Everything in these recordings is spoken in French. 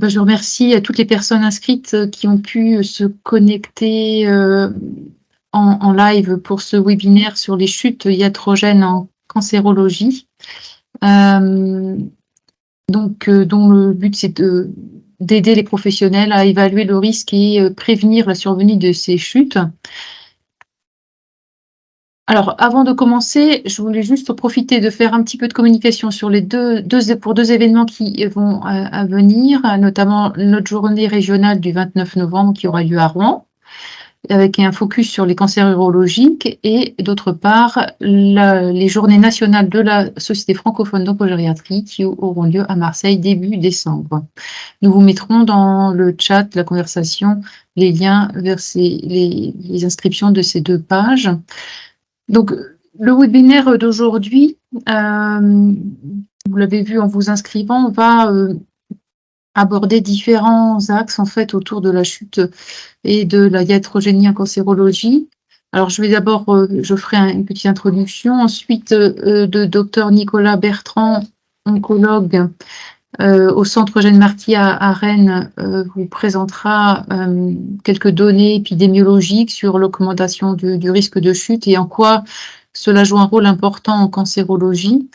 Je remercie toutes les personnes inscrites qui ont pu se connecter en live pour ce webinaire sur les chutes iatrogènes en cancérologie. Dont le but c'est d'aider les professionnels à évaluer le risque et prévenir la survenue de ces chutes. Alors, avant de commencer, je voulais juste profiter de faire un petit peu de communication sur les deux événements qui vont à venir, notamment notre journée régionale du 29 novembre qui aura lieu à Rouen, avec un focus sur les cancers urologiques, et d'autre part, les journées nationales de la Société francophone d'oncogériatrie qui auront lieu à Marseille début décembre. Nous vous mettrons dans le chat, la conversation, les liens vers les inscriptions de ces deux pages. Donc, le webinaire d'aujourd'hui, vous l'avez vu en vous inscrivant, va aborder différents axes en fait autour de la chute et de la iatrogénie en cancérologie. Alors, je vais d'abord, je ferai une petite introduction. Ensuite, de Dr Nicolas Bertrand, oncologue au centre Eugène Marty à Rennes, vous présentera quelques données épidémiologiques sur l'augmentation du risque de chute et en quoi cela joue un rôle important en cancérologie.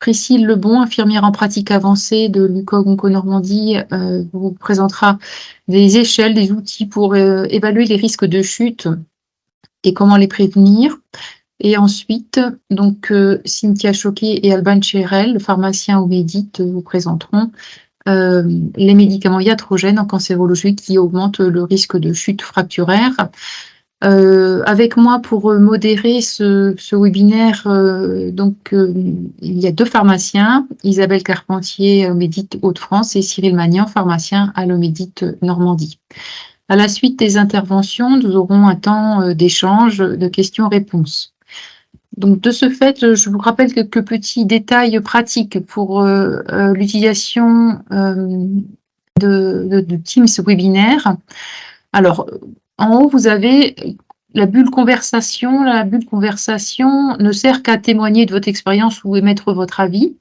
Priscille Lebon, infirmière en pratique avancée de l'UCOG Onco-Normandie, vous présentera des échelles, des outils pour évaluer les risques de chute et comment les prévenir. Et ensuite, donc, Cynthia Choquet et Alban Cherel, pharmaciens au Médit, vous présenteront les médicaments iatrogènes en cancérologie qui augmentent le risque de chute fracturaire. Avec moi pour modérer ce webinaire, il y a deux pharmaciens, Isabelle Carpentier, Médit Hauts-de-France, et Cyril Magnan, pharmacien à l'Omédit Normandie. À la suite des interventions, nous aurons un temps d'échange, de questions-réponses. Donc, de ce fait, je vous rappelle quelques petits détails pratiques pour l'utilisation de Teams webinaire. Alors, en haut, vous avez la bulle conversation. La bulle conversation ne sert qu'à témoigner de votre expérience ou émettre votre avis.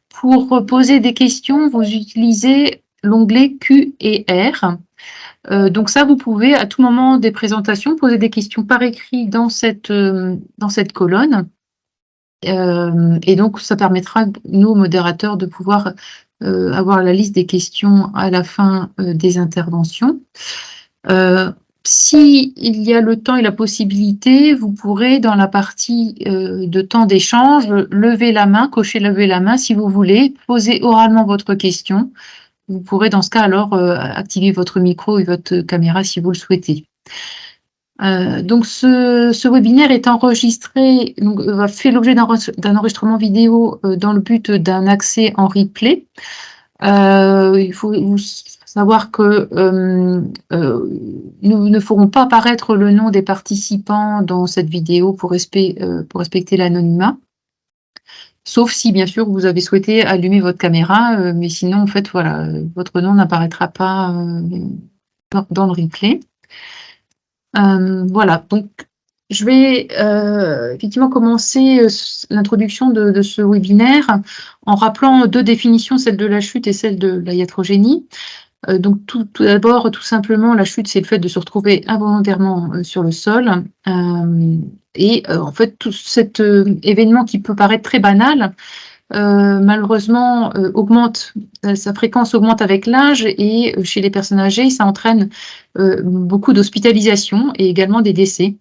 Pour poser des questions, vous utilisez l'onglet Q et R. Donc ça, vous pouvez à tout moment des présentations poser des questions par écrit dans cette colonne. Et donc, ça permettra, nous, modérateurs, de pouvoir avoir la liste des questions à la fin des interventions. Si il y a le temps et la possibilité, vous pourrez, dans la partie de temps d'échange, lever la main, cocher lever la main si vous voulez, poser oralement votre question. Vous pourrez dans ce cas alors activer votre micro et votre caméra si vous le souhaitez. Donc ce webinaire est enregistré, fait l'objet d'un enregistrement vidéo dans le but d'un accès en replay. Il faut savoir que nous ne ferons pas apparaître le nom des participants dans cette vidéo pour respecter l'anonymat. Sauf si, bien sûr, vous avez souhaité allumer votre caméra, mais sinon, en fait, voilà, votre nom n'apparaîtra pas dans le replay. Voilà, donc je vais effectivement commencer l'introduction de ce webinaire en rappelant deux définitions, celle de la chute et celle de la iatrogénie. Donc tout d'abord, tout simplement, la chute, c'est le fait de se retrouver involontairement sur le sol. En fait, tout cet événement qui peut paraître très banal, malheureusement, sa fréquence augmente avec l'âge et chez les personnes âgées, ça entraîne beaucoup d'hospitalisations et également des décès.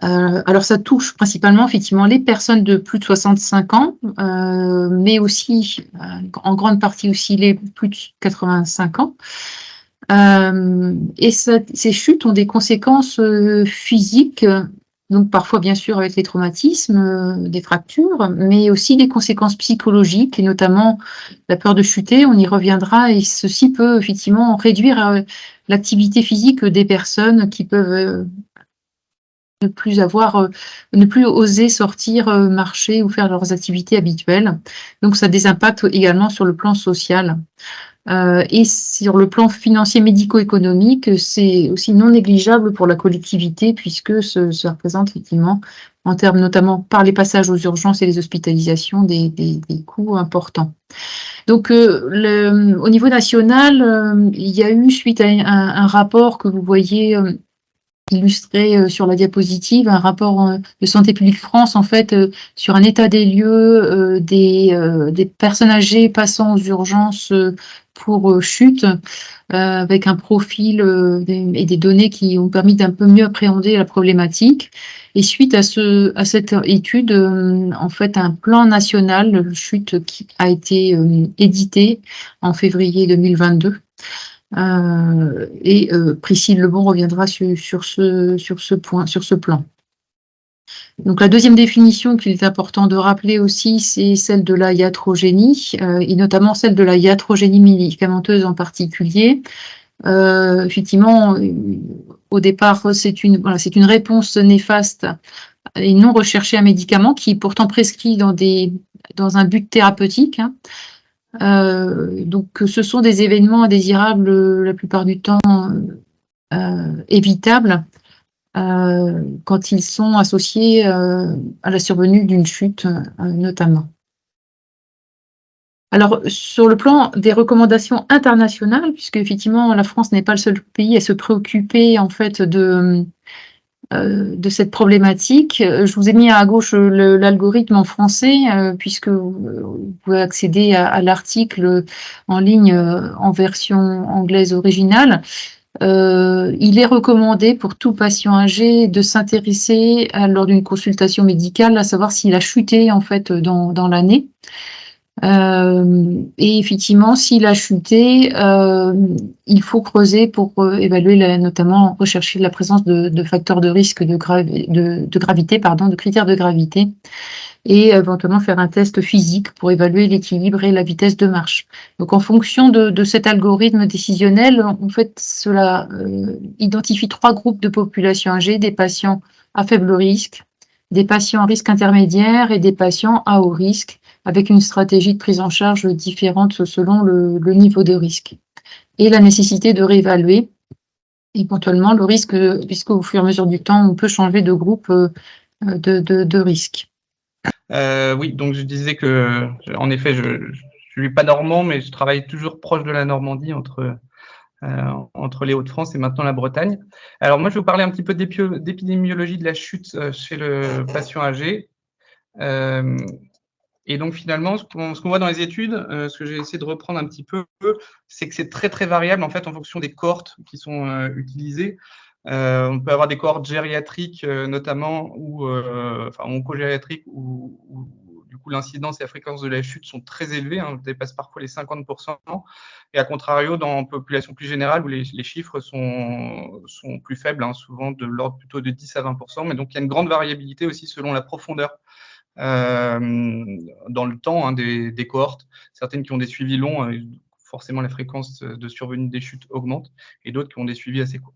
Alors ça touche principalement effectivement les personnes de plus de 65 ans, mais aussi en grande partie aussi les plus de 85 ans. Ces chutes ont des conséquences physiques, donc parfois bien sûr avec les traumatismes, des fractures, mais aussi des conséquences psychologiques et notamment la peur de chuter, on y reviendra, et ceci peut effectivement réduire l'activité physique des personnes qui peuvent ne plus oser sortir, marcher ou faire leurs activités habituelles. Donc ça a des impacts également sur le plan social. Et sur le plan financier médico-économique, c'est aussi non négligeable pour la collectivité puisque ça représente effectivement, en termes notamment par les passages aux urgences et les hospitalisations, des coûts importants. Donc, au niveau national, il y a eu, suite à un rapport que vous voyez illustré sur la diapositive, un rapport de Santé publique France, en fait, sur un état des lieux des personnes âgées passant aux urgences pour chute, avec un profil et des données qui ont permis d'un peu mieux appréhender la problématique. Et suite à cette étude, en fait, un plan national chute qui a été édité en février 2022. Priscille Lebon reviendra sur ce plan. Donc la deuxième définition qu'il est important de rappeler aussi, c'est celle de la iatrogénie, et notamment celle de la iatrogénie médicamenteuse en particulier. Effectivement, au départ, c'est une réponse néfaste et non recherchée à un médicament qui est pourtant prescrit dans un but thérapeutique, hein. Donc ce sont des événements indésirables la plupart du temps évitables quand ils sont associés à la survenue d'une chute notamment. Alors sur le plan des recommandations internationales, puisque effectivement la France n'est pas le seul pays à se préoccuper en fait de cette problématique. Je vous ai mis à gauche l'algorithme en français, puisque vous pouvez accéder à l'article en ligne en version anglaise originale. Il est recommandé pour tout patient âgé de s'intéresser lors d'une consultation médicale à savoir s'il a chuté en fait dans l'année. Et effectivement, s'il a chuté, il faut creuser pour évaluer, notamment rechercher la présence de facteurs de risque de gravité, de critères de gravité, et éventuellement faire un test physique pour évaluer l'équilibre et la vitesse de marche. Donc en fonction de cet algorithme décisionnel, en fait, cela identifie 3 groupes de population âgée, des patients à faible risque, des patients à risque intermédiaire et des patients à haut risque, avec une stratégie de prise en charge différente selon le niveau de risque. Et la nécessité de réévaluer éventuellement le risque, puisqu'au fur et à mesure du temps, on peut changer de groupe de risque. Oui, donc je disais que, en effet, je ne suis pas normand, mais je travaille toujours proche de la Normandie, entre les Hauts-de-France et maintenant la Bretagne. Alors moi, je vais vous parler un petit peu d'épidémiologie de la chute chez le patient âgé. Et donc finalement, ce qu'on voit dans les études, ce que j'ai essayé de reprendre un petit peu, c'est que c'est très très variable en fait en fonction des cohortes qui sont utilisées. On peut avoir des cohortes gériatriques notamment ou oncogériatriques où du coup l'incidence et la fréquence de la chute sont très élevées, hein, dépassent parfois les 50%, et à contrario dans une population plus générale où les chiffres sont plus faibles, hein, souvent de l'ordre plutôt de 10 à 20%, mais donc il y a une grande variabilité aussi selon la profondeur dans le temps, hein, des cohortes, certaines qui ont des suivis longs, forcément la fréquence de survenue des chutes augmente, et d'autres qui ont des suivis assez courts.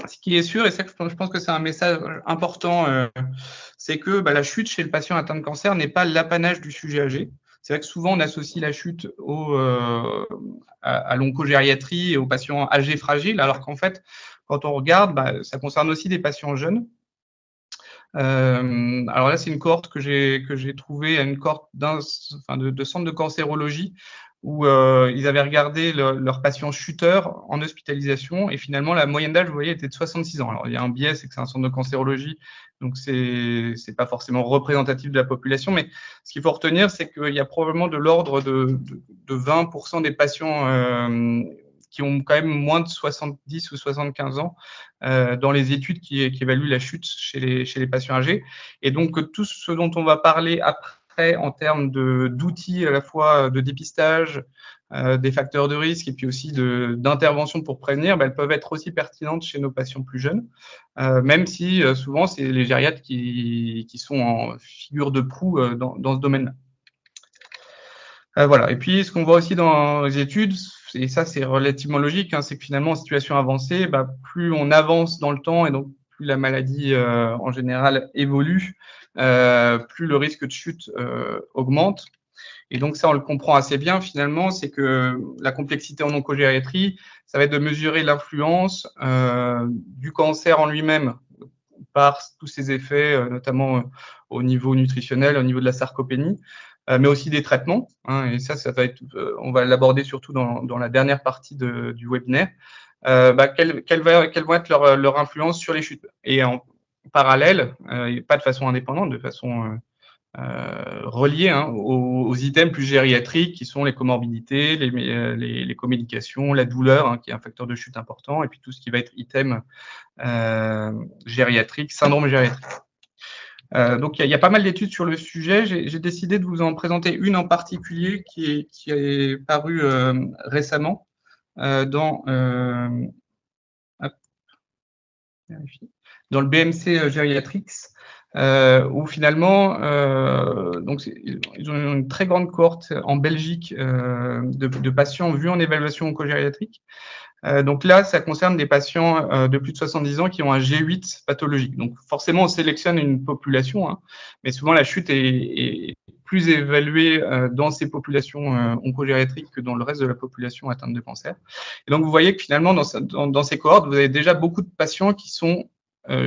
Ce qui est sûr, et ça, je pense que c'est un message important, c'est que la chute chez le patient atteint de cancer n'est pas l'apanage du sujet âgé. C'est vrai que souvent on associe la chute à l'oncogériatrie et aux patients âgés fragiles, alors qu'en fait, quand on regarde, ça concerne aussi des patients jeunes. Alors là, c'est une cohorte que j'ai trouvée, une cohorte de centre de cancérologie où ils avaient regardé leurs patients chuteurs en hospitalisation, et finalement la moyenne d'âge, vous voyez, était de 66 ans. Alors il y a un biais, c'est que c'est un centre de cancérologie, donc c'est pas forcément représentatif de la population, mais ce qu'il faut retenir, c'est qu'il y a probablement de l'ordre de 20% des patients qui ont quand même moins de 70 ou 75 ans dans les études qui évaluent la chute chez les patients âgés. Et donc, tout ce dont on va parler après en termes d'outils à la fois de dépistage, des facteurs de risque et puis aussi d'intervention pour prévenir, elles peuvent être aussi pertinentes chez nos patients plus jeunes, même si souvent, c'est les gériatres qui sont en figure de proue dans ce domaine-là. Voilà. Et puis, ce qu'on voit aussi dans les études, et ça c'est relativement logique, hein, c'est que finalement en situation avancée, plus on avance dans le temps et donc plus la maladie en général évolue, plus le risque de chute augmente. Et donc ça, on le comprend assez bien finalement, c'est que la complexité en oncogériatrie, ça va être de mesurer l'influence du cancer en lui-même par tous ses effets, notamment au niveau nutritionnel, au niveau de la sarcopénie, mais aussi des traitements. Et ça va être, on va l'aborder surtout dans la dernière partie du webinaire. Quelle vont être leur influence sur les chutes. Et en parallèle, pas de façon indépendante, de façon reliée aux items plus gériatriques qui sont les comorbidités, les comédications, la douleur, qui est un facteur de chute important, et puis tout ce qui va être item gériatrique, syndrome gériatrique. Donc, il y a pas mal d'études sur le sujet. J'ai décidé de vous en présenter une en particulier qui est parue récemment dans le BMC Geriatrics, où finalement, donc ils ont une très grande cohorte en Belgique de patients vus en évaluation oncogériatrique. Donc là, ça concerne des patients de plus de 70 ans qui ont un G8 pathologique. Donc forcément, on sélectionne une population, mais souvent la chute est plus évaluée dans ces populations oncogériatriques que dans le reste de la population atteinte de cancer. Et donc vous voyez que finalement, dans ces cohortes, vous avez déjà beaucoup de patients qui sont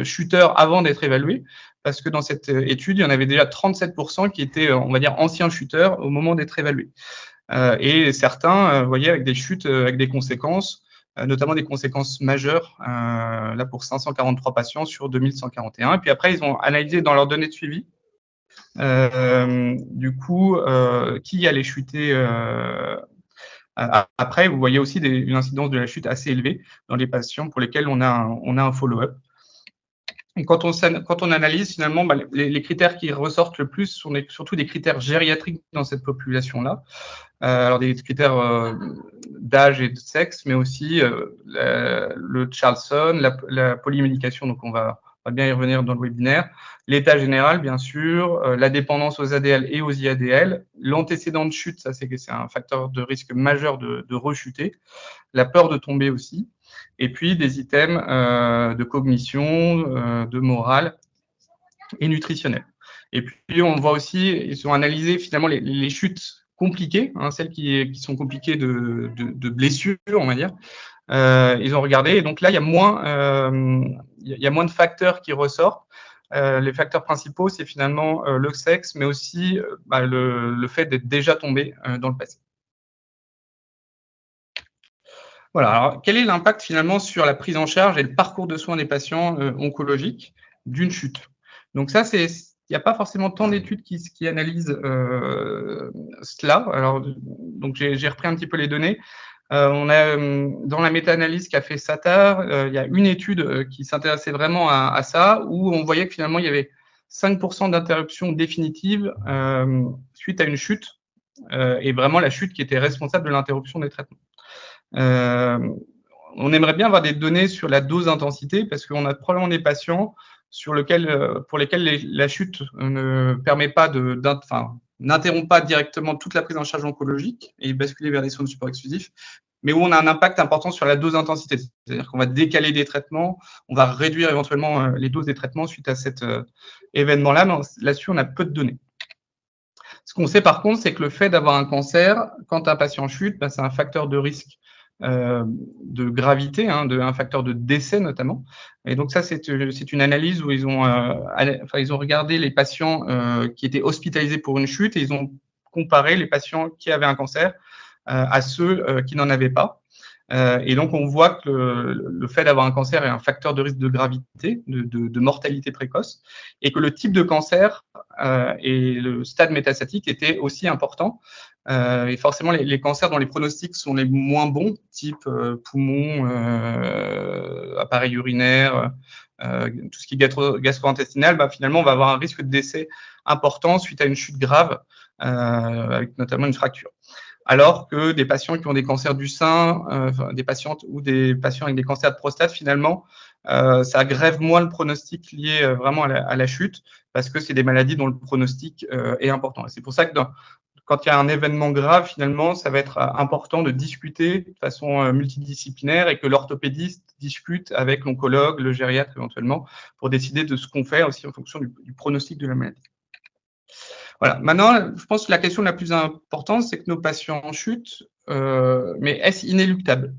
chuteurs avant d'être évalués, parce que dans cette étude, il y en avait déjà 37% qui étaient, on va dire, anciens chuteurs au moment d'être évalués. Et certains, vous voyez, avec des chutes, avec des conséquences, notamment des conséquences majeures, là pour 543 patients sur 2141. Et puis après, ils ont analysé dans leurs données de suivi, du coup, qui allait chuter après. Vous voyez aussi une incidence de la chute assez élevée dans les patients pour lesquels on a un follow-up. Et quand on analyse, finalement, les critères qui ressortent le plus sont surtout des critères gériatriques dans cette population-là. Alors des critères d'âge et de sexe, mais aussi le Charlson, la polymédication, donc on va bien y revenir dans le webinaire, l'état général, bien sûr, la dépendance aux ADL et aux IADL, l'antécédent de chute, ça c'est un facteur de risque majeur de rechuter, la peur de tomber aussi, et puis des items de cognition, de morale et nutritionnelle. Et puis on voit aussi, ils ont analysé finalement les chutes compliquées, celles qui sont compliquées de blessures, on va dire. Ils ont regardé, et donc là, il y a moins de facteurs qui ressortent. Les facteurs principaux, c'est finalement le sexe, mais aussi le fait d'être déjà tombé dans le passé. Voilà, alors quel est l'impact finalement sur la prise en charge et le parcours de soins des patients oncologiques d'une chute? Donc ça, il n'y a pas forcément tant d'études qui analysent cela. Alors, donc j'ai repris un petit peu les données. On a dans la méta-analyse qu'a fait Satar, il y a une étude qui s'intéressait vraiment à ça, où on voyait que finalement il y avait 5% d'interruption définitive suite à une chute, et vraiment la chute qui était responsable de l'interruption des traitements. On aimerait bien avoir des données sur la dose intensité, parce qu'on a probablement des patients pour lesquels la chute ne permet pas n'interrompt pas directement toute la prise en charge oncologique et basculer vers des soins de support exclusifs, mais où on a un impact important sur la dose intensité. C'est-à-dire qu'on va décaler des traitements, on va réduire éventuellement les doses des traitements suite à cet événement-là, mais là-dessus, on a peu de données. Ce qu'on sait par contre, c'est que le fait d'avoir un cancer, quand un patient chute, c'est un facteur de risque de gravité, un facteur de décès notamment. Et donc ça, c'est une analyse où ils ont regardé les patients qui étaient hospitalisés pour une chute, et ils ont comparé les patients qui avaient un cancer à ceux qui n'en avaient pas. Et donc, on voit que le fait d'avoir un cancer est un facteur de risque de gravité, de mortalité précoce, et que le type de cancer et le stade métastatique étaient aussi importants. Et forcément, les cancers dont les pronostics sont les moins bons, type poumon, appareil urinaire, tout ce qui est gastro-intestinal, finalement, on va avoir un risque de décès important suite à une chute grave, avec notamment une fracture. Alors que des patients qui ont des cancers du sein, des patientes ou des patients avec des cancers de prostate, finalement, ça aggrave moins le pronostic lié vraiment à la chute, parce que c'est des maladies dont le pronostic est important. Et c'est pour ça que quand il y a un événement grave, finalement, ça va être important de discuter de façon multidisciplinaire et que l'orthopédiste discute avec l'oncologue, le gériatre éventuellement, pour décider de ce qu'on fait aussi en fonction du pronostic de la maladie. Voilà. Maintenant, je pense que la question la plus importante, c'est que nos patients chutent, mais est-ce inéluctable?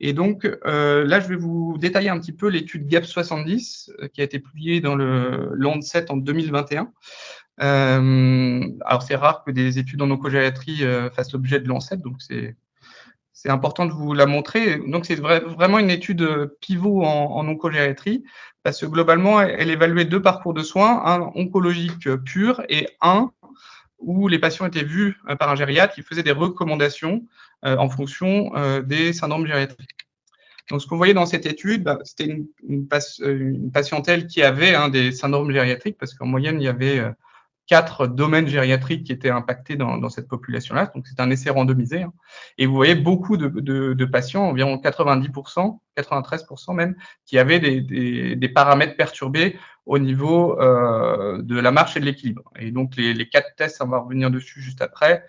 Et donc, là, je vais vous détailler un petit peu l'étude GAP70 qui a été publiée dans le Lancet en 2021. Alors, c'est rare que des études en oncogériatrie fassent l'objet de Lancet, donc c'est important de vous la montrer. Donc, c'est vraiment une étude pivot en oncogériatrie, parce que globalement, elle évaluait 2 parcours de soins, un oncologique pur et un où les patients étaient vus par un gériatre qui faisait des recommandations en fonction des syndromes gériatriques. Donc, ce qu'on voyait dans cette étude, c'était une patientèle qui avait des syndromes gériatriques, parce qu'en moyenne, il y avait 4 domaines gériatriques qui étaient impactés dans cette population-là. Donc, c'est un essai randomisé. Et vous voyez beaucoup de patients, environ 90%, 93% même, qui avaient des paramètres perturbés au niveau de la marche et de l'équilibre. Et donc, les 4 tests, on va revenir dessus juste après.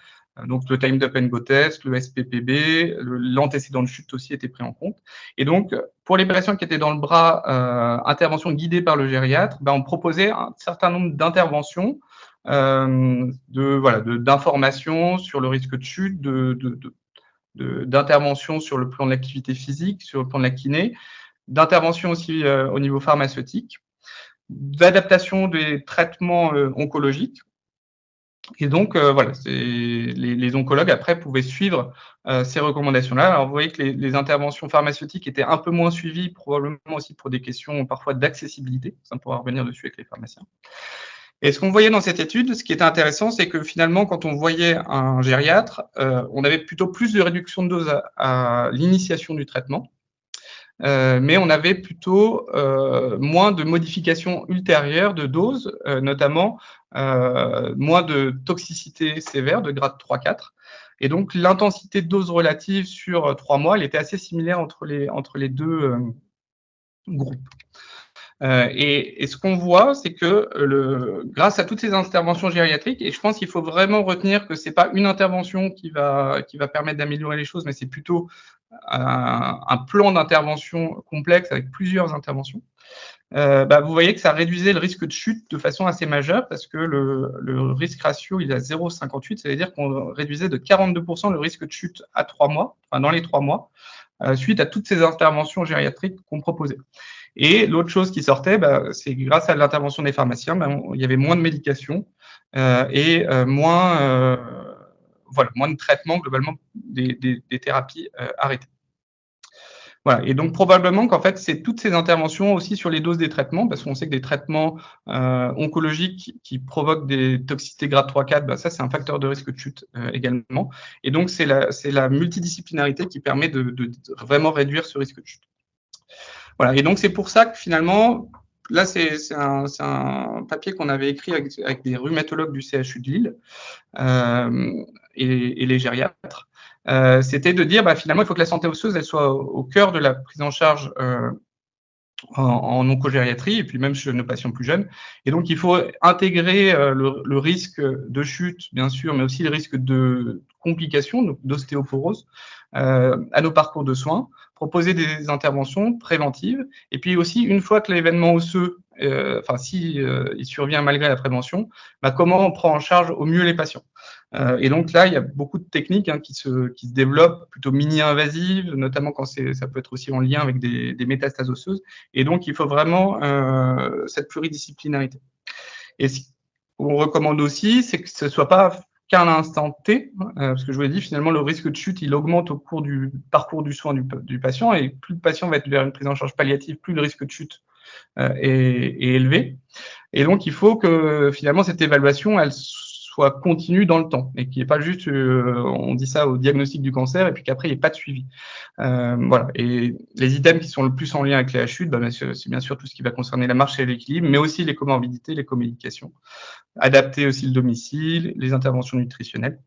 Donc, le Timed Up and Go test, le SPPB, l'antécédent de chute aussi était pris en compte. Et donc, pour les patients qui étaient dans le bras, intervention guidée par le gériatre, on proposait un certain nombre d'interventions, d'informations sur le risque de chute, d'interventions sur le plan de l'activité physique, sur le plan de la kiné, d'interventions aussi au niveau pharmaceutique, d'adaptation des traitements oncologiques. Et donc, les oncologues, après, pouvaient suivre ces recommandations-là. Alors, vous voyez que les interventions pharmaceutiques étaient un peu moins suivies, probablement aussi pour des questions parfois d'accessibilité. Ça, on pourra revenir dessus avec les pharmaciens. Et ce qu'on voyait dans cette étude, ce qui était intéressant, c'est que finalement, quand on voyait un gériatre, on avait plutôt plus de réduction de dose à l'initiation du traitement. Mais on avait plutôt moins de modifications ultérieures de dose, notamment moins de toxicité sévère de grade 3-4. Et donc, l'intensité de dose relative sur 3 mois, elle était assez similaire entre les deux groupes. Et ce qu'on voit, c'est que grâce à toutes ces interventions gériatriques, et je pense qu'il faut vraiment retenir que ce n'est pas une intervention qui va permettre d'améliorer les choses, mais c'est plutôt un plan d'intervention complexe avec plusieurs interventions. Vous voyez que ça réduisait le risque de chute de façon assez majeure, parce que le risque ratio, il est à 0,58, ça veut dire qu'on réduisait de 42% le risque de chute à 3 mois, enfin dans les 3 mois, suite à toutes ces interventions gériatriques qu'on proposait. Et l'autre chose qui sortait, c'est grâce à l'intervention des pharmaciens, il y avait moins de médication et moins de traitements, globalement, des thérapies arrêtées. Voilà. Et donc, probablement qu'en fait, c'est toutes ces interventions aussi sur les doses des traitements, parce qu'on sait que des traitements oncologiques qui provoquent des toxicités grade 3-4, ça, c'est un facteur de risque de chute également. Et donc, c'est la multidisciplinarité qui permet de vraiment réduire ce risque de chute. Voilà. Et donc, c'est pour ça que finalement, là, c'est un papier qu'on avait écrit avec des rhumatologues du CHU de Lille et les gériatres. C'était de dire, finalement, il faut que la santé osseuse, elle soit au cœur de la prise en charge en oncogériatrie, et puis même chez nos patients plus jeunes. Et donc, il faut intégrer le risque de chute, bien sûr, mais aussi le risque de complications, d'ostéoporose, à nos parcours de soins, proposer des interventions préventives, et puis aussi, une fois que l'événement osseux, il survient malgré la prévention, comment on prend en charge au mieux les patients. Et donc là, il y a beaucoup de techniques qui se développent, plutôt mini-invasives, notamment quand ça peut être aussi en lien avec des métastases osseuses. Et donc, il faut vraiment cette pluridisciplinarité. Et ce qu'on recommande aussi, c'est que ce ne soit pas qu'à l'instant T, parce que je vous l'ai dit, finalement, le risque de chute, il augmente au cours du parcours du soin du patient, et plus le patient va être vers une prise en charge palliative, plus le risque de chute est élevé. Et donc, il faut que finalement, cette évaluation, elle soit continue dans le temps, et qu'il n'y ait pas juste, on dit ça au diagnostic du cancer, et puis qu'après, il n'y ait pas de suivi. Voilà. Et les items qui sont le plus en lien avec la chute, c'est bien sûr tout ce qui va concerner la marche et l'équilibre, mais aussi les comorbidités, les comédications. Adapter aussi le domicile, les interventions nutritionnelles.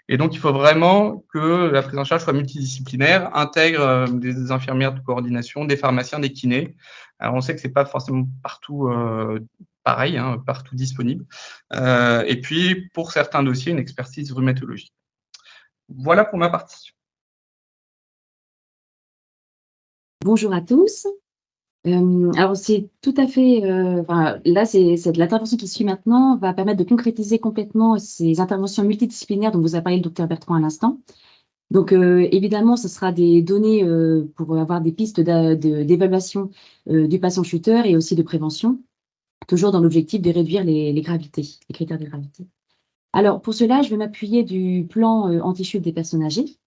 Et donc, il faut vraiment que la prise en charge soit multidisciplinaire, intègre des infirmières de coordination, des pharmaciens, des kinés. Alors, on sait que ce n'est pas forcément partout pareil, hein, partout disponible. Et puis pour certains dossiers, une expertise rhumatologique. Voilà pour ma partie. Bonjour à tous. Alors c'est tout à fait, enfin, là, c'est l'intervention qui suit maintenant va permettre de concrétiser complètement ces interventions multidisciplinaires dont vous a parlé le docteur Bertrand à l'instant. Donc, évidemment, ce sera des données pour avoir des pistes d'évaluation du patient chuteur et aussi de prévention, toujours dans l'objectif de réduire les gravités, les critères de gravité. Alors, pour cela, je vais m'appuyer du plan anti-chute des personnes âgées,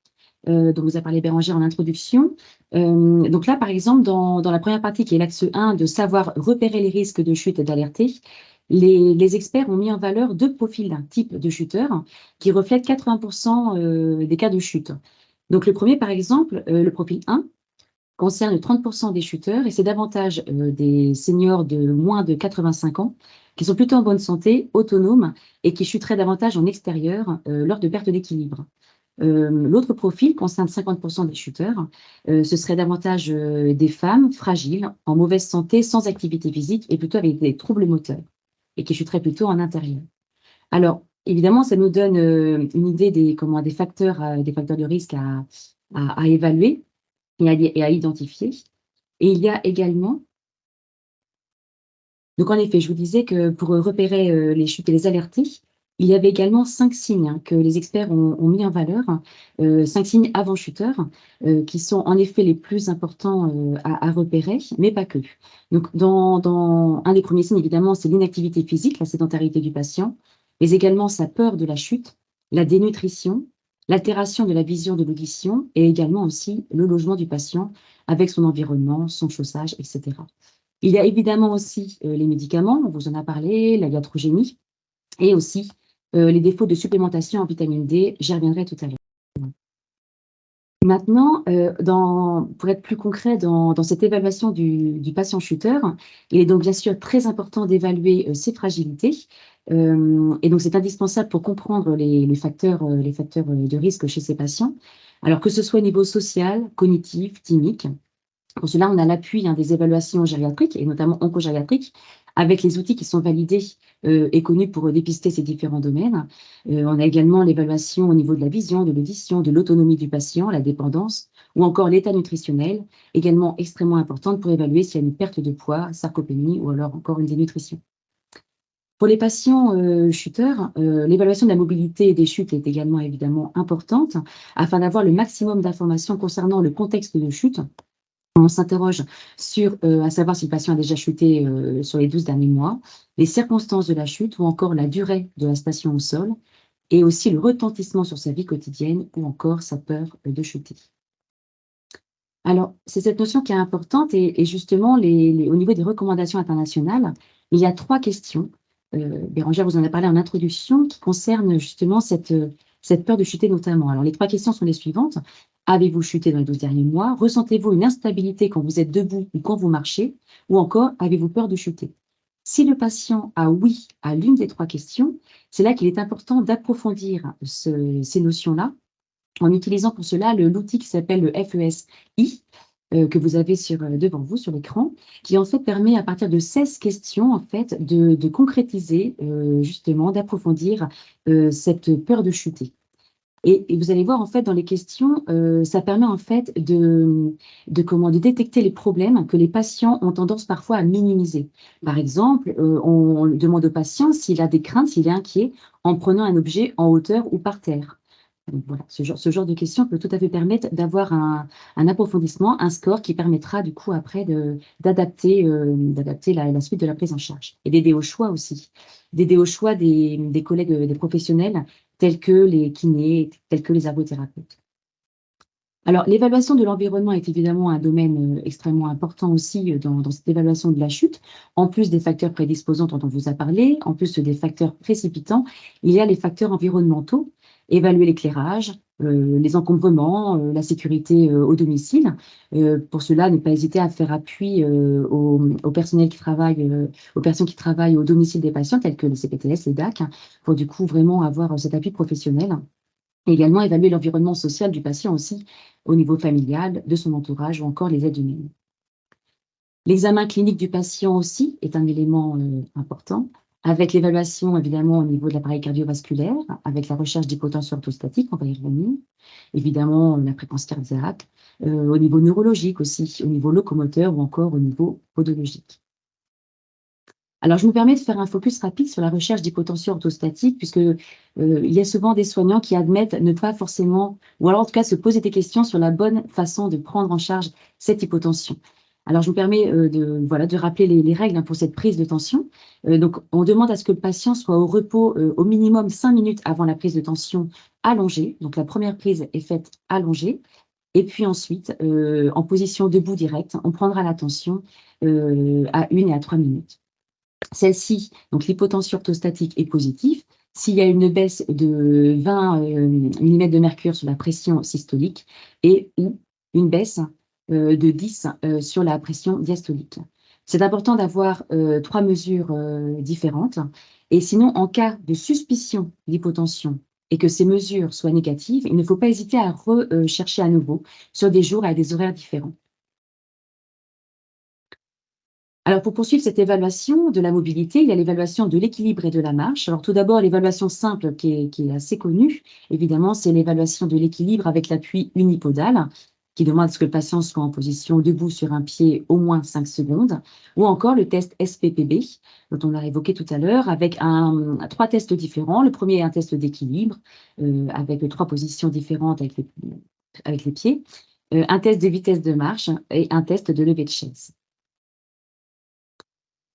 dont vous a parlé Bérangère en introduction. Donc là, par exemple, dans la première partie qui est l'axe 1, de savoir repérer les risques de chute et d'alerter, les experts ont mis en valeur deux profils d'un type de chuteur qui reflètent 80% des cas de chute. Donc le premier, par exemple, le profil 1, concerne 30% des chuteurs et c'est davantage des seniors de moins de 85 ans qui sont plutôt en bonne santé, autonomes et qui chuteraient davantage en extérieur lors de perte d'équilibre. L'autre profil concerne 50% des chuteurs. Ce serait davantage des femmes fragiles, en mauvaise santé, sans activité physique et plutôt avec des troubles moteurs et qui chuteraient plutôt en intérieur. Alors, évidemment, ça nous donne une idée des facteurs de risque à évaluer et à identifier. Et il y a également, donc en effet, je vous disais que pour repérer les chutes et les alerter, il y avait également 5 signes que les experts ont mis en valeur, 5 signes avant chuteur, qui sont en effet les plus importants à repérer, mais pas que. Donc, dans un des premiers signes, évidemment, c'est l'inactivité physique, la sédentarité du patient, mais également sa peur de la chute, la dénutrition, l'altération de la vision de l'audition et également aussi le logement du patient avec son environnement, son chaussage, etc. Il y a évidemment aussi les médicaments, on vous en a parlé, la iatrogénie, et aussi les défauts de supplémentation en vitamine D, j'y reviendrai tout à l'heure. Maintenant, pour être plus concret dans cette évaluation du patient chuteur, il est donc bien sûr très important d'évaluer ses fragilités. Et donc, c'est indispensable pour comprendre les facteurs de risque chez ces patients. Alors que ce soit au niveau social, cognitif, clinique. Pour cela, on a l'appui des évaluations gériatriques, et notamment oncogériatriques, avec les outils qui sont validés et connus pour dépister ces différents domaines. On a également l'évaluation au niveau de la vision, de l'audition, de l'autonomie du patient, la dépendance, ou encore l'état nutritionnel, également extrêmement importante pour évaluer s'il y a une perte de poids, sarcopénie, ou alors encore une dénutrition. Pour les patients chuteurs, l'évaluation de la mobilité et des chutes est également évidemment importante, afin d'avoir le maximum d'informations concernant le contexte de chute. On s'interroge sur, à savoir si le patient a déjà chuté sur les 12 derniers mois, les circonstances de la chute ou encore la durée de la station au sol, et aussi le retentissement sur sa vie quotidienne ou encore sa peur de chuter. Alors, c'est cette notion qui est importante et justement, au niveau des recommandations internationales, il y a 3 questions. Bérangère vous en a parlé en introduction, qui concernent justement cette peur de chuter notamment. Alors, les 3 questions sont les suivantes. Avez-vous chuté dans les 12 derniers mois? Ressentez-vous une instabilité quand vous êtes debout ou quand vous marchez? Ou encore, avez-vous peur de chuter? Si le patient a oui à l'une des 3 questions, c'est là qu'il est important d'approfondir ces notions-là en utilisant pour cela l'outil qui s'appelle le FESI, que vous avez devant vous sur l'écran, qui en fait permet à partir de 16 questions en fait de concrétiser justement, d'approfondir cette peur de chuter. Et vous allez voir en fait dans les questions, ça permet en fait de détecter les problèmes que les patients ont tendance parfois à minimiser. Par exemple, on demande au patient s'il a des craintes, s'il est inquiet en prenant un objet en hauteur ou par terre. Donc voilà, ce genre de questions peut tout à fait permettre d'avoir un approfondissement, un score qui permettra du coup après d'adapter la suite de la prise en charge et d'aider au choix aussi. D'aider au choix des collègues, des professionnels tels que les kinés, tels que les ergothérapeutes. Alors, l'évaluation de l'environnement est évidemment un domaine extrêmement important aussi dans cette évaluation de la chute. En plus des facteurs prédisposants dont on vous a parlé, en plus des facteurs précipitants, il y a les facteurs environnementaux. Évaluer l'éclairage, les encombrements, la sécurité au domicile. Pour cela, ne pas hésiter à faire appui au personnel qui travaille, aux personnes qui travaillent au domicile des patients, tels que les CPTS, les DAC, pour du coup vraiment avoir cet appui professionnel. Et également évaluer l'environnement social du patient aussi, au niveau familial, de son entourage ou encore les aides humaines. L'examen clinique du patient aussi est un élément important, avec l'évaluation évidemment au niveau de l'appareil cardiovasculaire, avec la recherche d'hypotension orthostatique, on va y revenir, évidemment la fréquence cardiaque, au niveau neurologique aussi, au niveau locomoteur ou encore au niveau podologique. Alors, je me permets de faire un focus rapide sur la recherche d'hypotension orthostatique, puisque il y a souvent des soignants qui admettent ne pas forcément, ou alors en tout cas se poser des questions sur la bonne façon de prendre en charge cette hypotension. Alors, je me permets de rappeler les règles pour cette prise de tension. Donc, on demande à ce que le patient soit au repos au minimum 5 minutes avant la prise de tension allongée. Donc, la première prise est faite allongée. Et puis ensuite, en position debout directe, on prendra la tension à 1 et à 3 minutes. Celle-ci, donc l'hypotension orthostatique est positive. S'il y a une baisse de 20 mm de mercure sur la pression systolique et ou une baisse de 10 sur la pression diastolique. C'est important d'avoir 3 mesures différentes. Et sinon, en cas de suspicion d'hypotension et que ces mesures soient négatives, il ne faut pas hésiter à rechercher à nouveau sur des jours et à des horaires différents. Alors, pour poursuivre cette évaluation de la mobilité, il y a l'évaluation de l'équilibre et de la marche. Alors, tout d'abord, l'évaluation simple qui est assez connue, évidemment, c'est l'évaluation de l'équilibre avec l'appui unipodal, qui demande à ce que le patient soit en position debout sur un pied au moins 5 secondes, ou encore le test SPPB, dont on a évoqué tout à l'heure, avec 3 tests différents. Le premier est un test d'équilibre, avec 3 positions différentes avec les pieds, un test de vitesse de marche et un test de levée de chaise.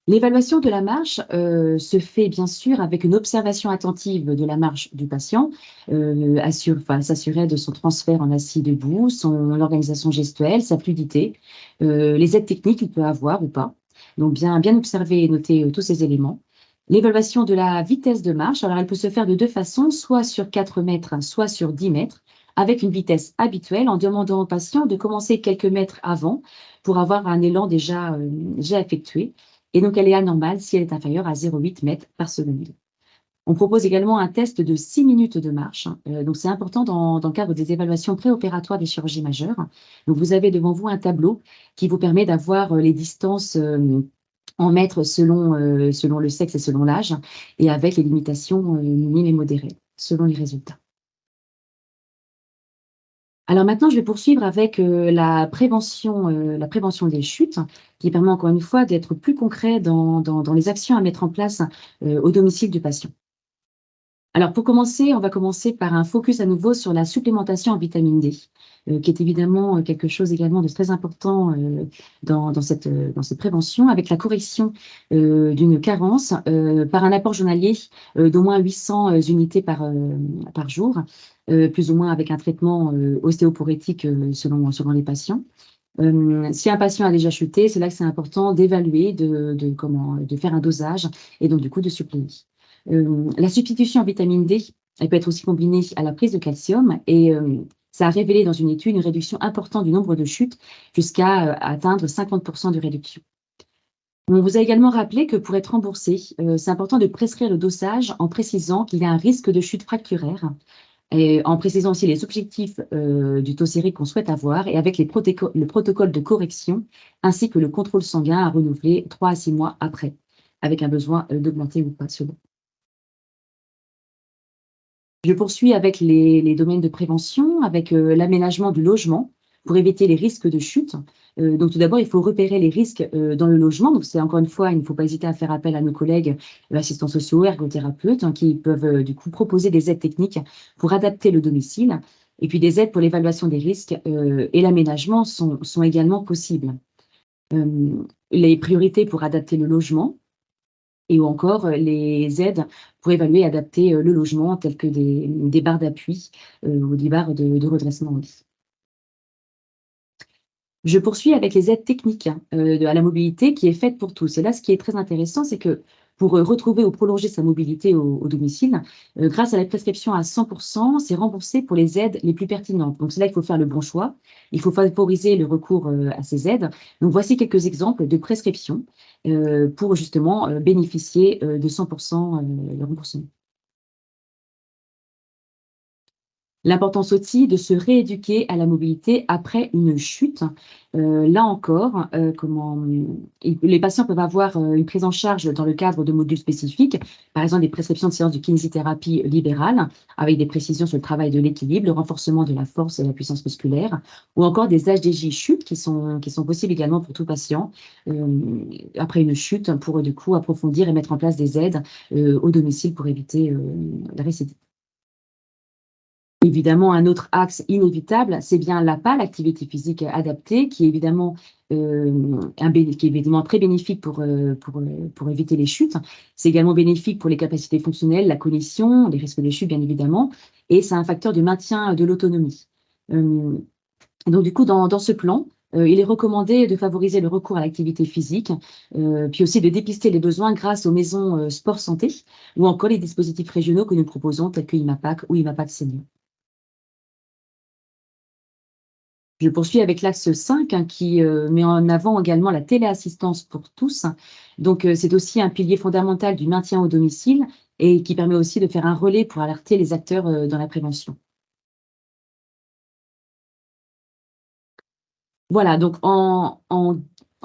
L'évaluation de la marche se fait bien sûr avec une observation attentive de la marche du patient, s'assurer de son transfert en assis debout, son organisation gestuelle, sa fluidité, les aides techniques qu'il peut avoir ou pas. Donc bien observer et noter tous ces éléments. L'évaluation de la vitesse de marche, alors elle peut se faire de 2 façons, soit sur 4 mètres, soit sur 10 mètres, avec une vitesse habituelle en demandant au patient de commencer quelques mètres avant pour avoir un élan déjà effectué. Et donc, elle est anormale si elle est inférieure à 0,8 mètres par seconde. On propose également un test de 6 minutes de marche. Donc, c'est important dans le cadre des évaluations préopératoires des chirurgies majeures. Donc, vous avez devant vous un tableau qui vous permet d'avoir les distances en mètres selon le sexe et selon l'âge, et avec les limitations minimes et modérées, selon les résultats. Alors maintenant, je vais poursuivre avec la prévention des chutes, qui permet encore une fois d'être plus concret dans les actions à mettre en place au domicile du patient. Alors pour commencer, on va commencer par un focus à nouveau sur la supplémentation en vitamine D, qui est évidemment quelque chose également de très important dans cette prévention, avec la correction d'une carence par un apport journalier d'au moins 800 unités par jour, plus ou moins avec un traitement ostéoporétique selon les patients. Si un patient a déjà chuté, c'est là que c'est important d'évaluer, de faire un dosage et donc du coup de suppléer. La substitution en vitamine D, elle peut être aussi combinée à la prise de calcium et ça a révélé dans une étude une réduction importante du nombre de chutes jusqu'à atteindre 50% de réduction. On vous a également rappelé que pour être remboursé, c'est important de prescrire le dosage en précisant qu'il y a un risque de chute fracturaire et en précisant aussi les objectifs du taux sérique qu'on souhaite avoir et avec le protocole de correction ainsi que le contrôle sanguin à renouveler 3 à 6 mois après, avec un besoin d'augmenter ou pas selon. Je poursuis avec les domaines de prévention, avec l'aménagement du logement pour éviter les risques de chute. Donc tout d'abord, il faut repérer les risques dans le logement. Donc c'est encore une fois, il ne faut pas hésiter à faire appel à nos collègues assistants sociaux, ergothérapeutes, qui peuvent du coup proposer des aides techniques pour adapter le domicile. Et puis des aides pour l'évaluation des risques et l'aménagement sont également possibles. Les priorités pour adapter le logement, et ou encore les aides pour évaluer et adapter le logement, telles que des barres d'appui ou des barres de redressement au lit. Je poursuis avec les aides techniques à la mobilité qui est faite pour tous. Et là, ce qui est très intéressant, c'est que pour retrouver ou prolonger sa mobilité au domicile, grâce à la prescription à 100%, c'est remboursé pour les aides les plus pertinentes. Donc, c'est là qu'il faut faire le bon choix. Il faut favoriser le recours à ces aides. Donc, voici quelques exemples de prescriptions pour justement bénéficier de 100% de remboursement. L'importance aussi de se rééduquer à la mobilité après une chute. Là encore, les patients peuvent avoir une prise en charge dans le cadre de modules spécifiques, par exemple des prescriptions de séances de kinésithérapie libérale, avec des précisions sur le travail de l'équilibre, le renforcement de la force et la puissance musculaire, ou encore des HDJ chutes qui sont possibles également pour tout patient après une chute, pour du coup approfondir et mettre en place des aides au domicile pour éviter la récidive. Évidemment, un autre axe inévitable, c'est bien l'APA, l'activité physique adaptée, qui est évidemment, très bénéfique pour éviter les chutes. C'est également bénéfique pour les capacités fonctionnelles, la cognition, les risques de chute, bien évidemment, et c'est un facteur de maintien de l'autonomie. Donc, du coup, dans ce plan, il est recommandé de favoriser le recours à l'activité physique, puis aussi de dépister les besoins grâce aux maisons sport santé ou encore les dispositifs régionaux que nous proposons, tels que IMAPAC ou IMAPAC Senior. Je poursuis avec l'axe 5 qui met en avant également la téléassistance pour tous. Donc, c'est aussi un pilier fondamental du maintien au domicile et qui permet aussi de faire un relais pour alerter les acteurs dans la prévention. Voilà, donc en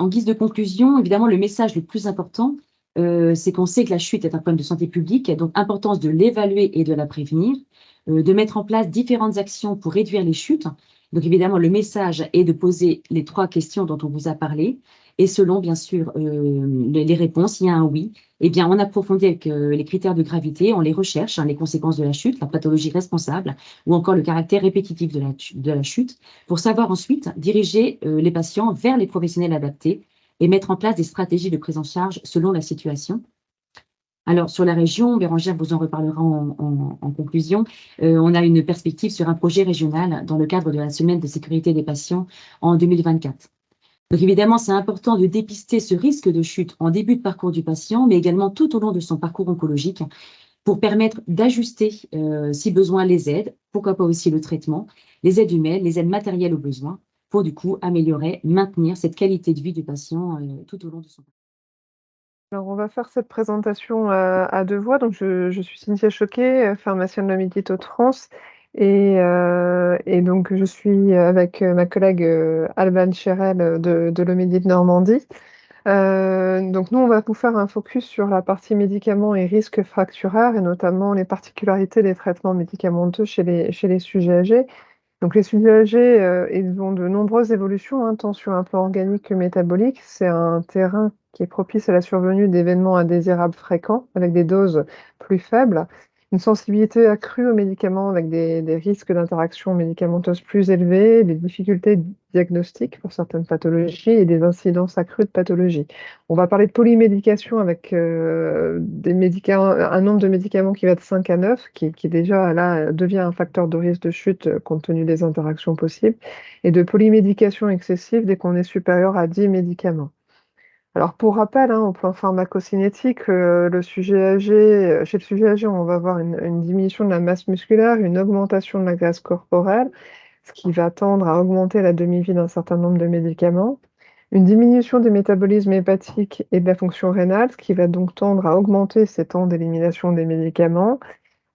guise de conclusion, évidemment, le message le plus important, c'est qu'on sait que la chute est un problème de santé publique, donc importance de l'évaluer et de la prévenir, de mettre en place différentes actions pour réduire les chutes. Donc évidemment, le message est de poser les 3 questions dont on vous a parlé, et selon, bien sûr, les réponses, il y a un oui, eh bien, on approfondit avec les critères de gravité, on les recherche, les conséquences de la chute, la pathologie responsable, ou encore le caractère répétitif de la chute, pour savoir ensuite diriger les patients vers les professionnels adaptés et mettre en place des stratégies de prise en charge selon la situation. Alors, sur la région, Bérangère vous en reparlera en conclusion, on a une perspective sur un projet régional dans le cadre de la semaine de sécurité des patients en 2024. Donc évidemment, c'est important de dépister ce risque de chute en début de parcours du patient, mais également tout au long de son parcours oncologique, pour permettre d'ajuster, si besoin, les aides, pourquoi pas aussi le traitement, les aides humaines, les aides matérielles aux besoins, pour du coup améliorer, maintenir cette qualité de vie du patient tout au long de son parcours. Alors, on va faire cette présentation à 2 voix. Donc, je suis Cynthia Choquet, pharmacienne de Midi Hauts-de-France et donc je suis avec ma collègue Alban Chérel de l'Omidie de Normandie. Donc nous, on va vous faire un focus sur la partie médicaments et risques fracturaires et notamment les particularités des traitements médicamenteux chez les sujets âgés. Donc les sujets âgés, ils ont de nombreuses évolutions, hein, tant sur un plan organique que métabolique. C'est un terrain qui est propice à la survenue d'événements indésirables fréquents, avec des doses plus faibles, une sensibilité accrue aux médicaments avec des risques d'interaction médicamenteuse plus élevés, des difficultés diagnostiques pour certaines pathologies et des incidences accrues de pathologies. On va parler de polymédication avec un nombre de médicaments qui va de 5 à 9, qui déjà là devient un facteur de risque de chute compte tenu des interactions possibles, et de polymédication excessive dès qu'on est supérieur à 10 médicaments. Alors pour rappel, hein, au plan pharmacocinétique, chez le sujet âgé, on va avoir une diminution de la masse musculaire, une augmentation de la graisse corporelle, ce qui va tendre à augmenter la demi-vie d'un certain nombre de médicaments. Une diminution du métabolisme hépatique et de la fonction rénale, ce qui va donc tendre à augmenter ces temps d'élimination des médicaments.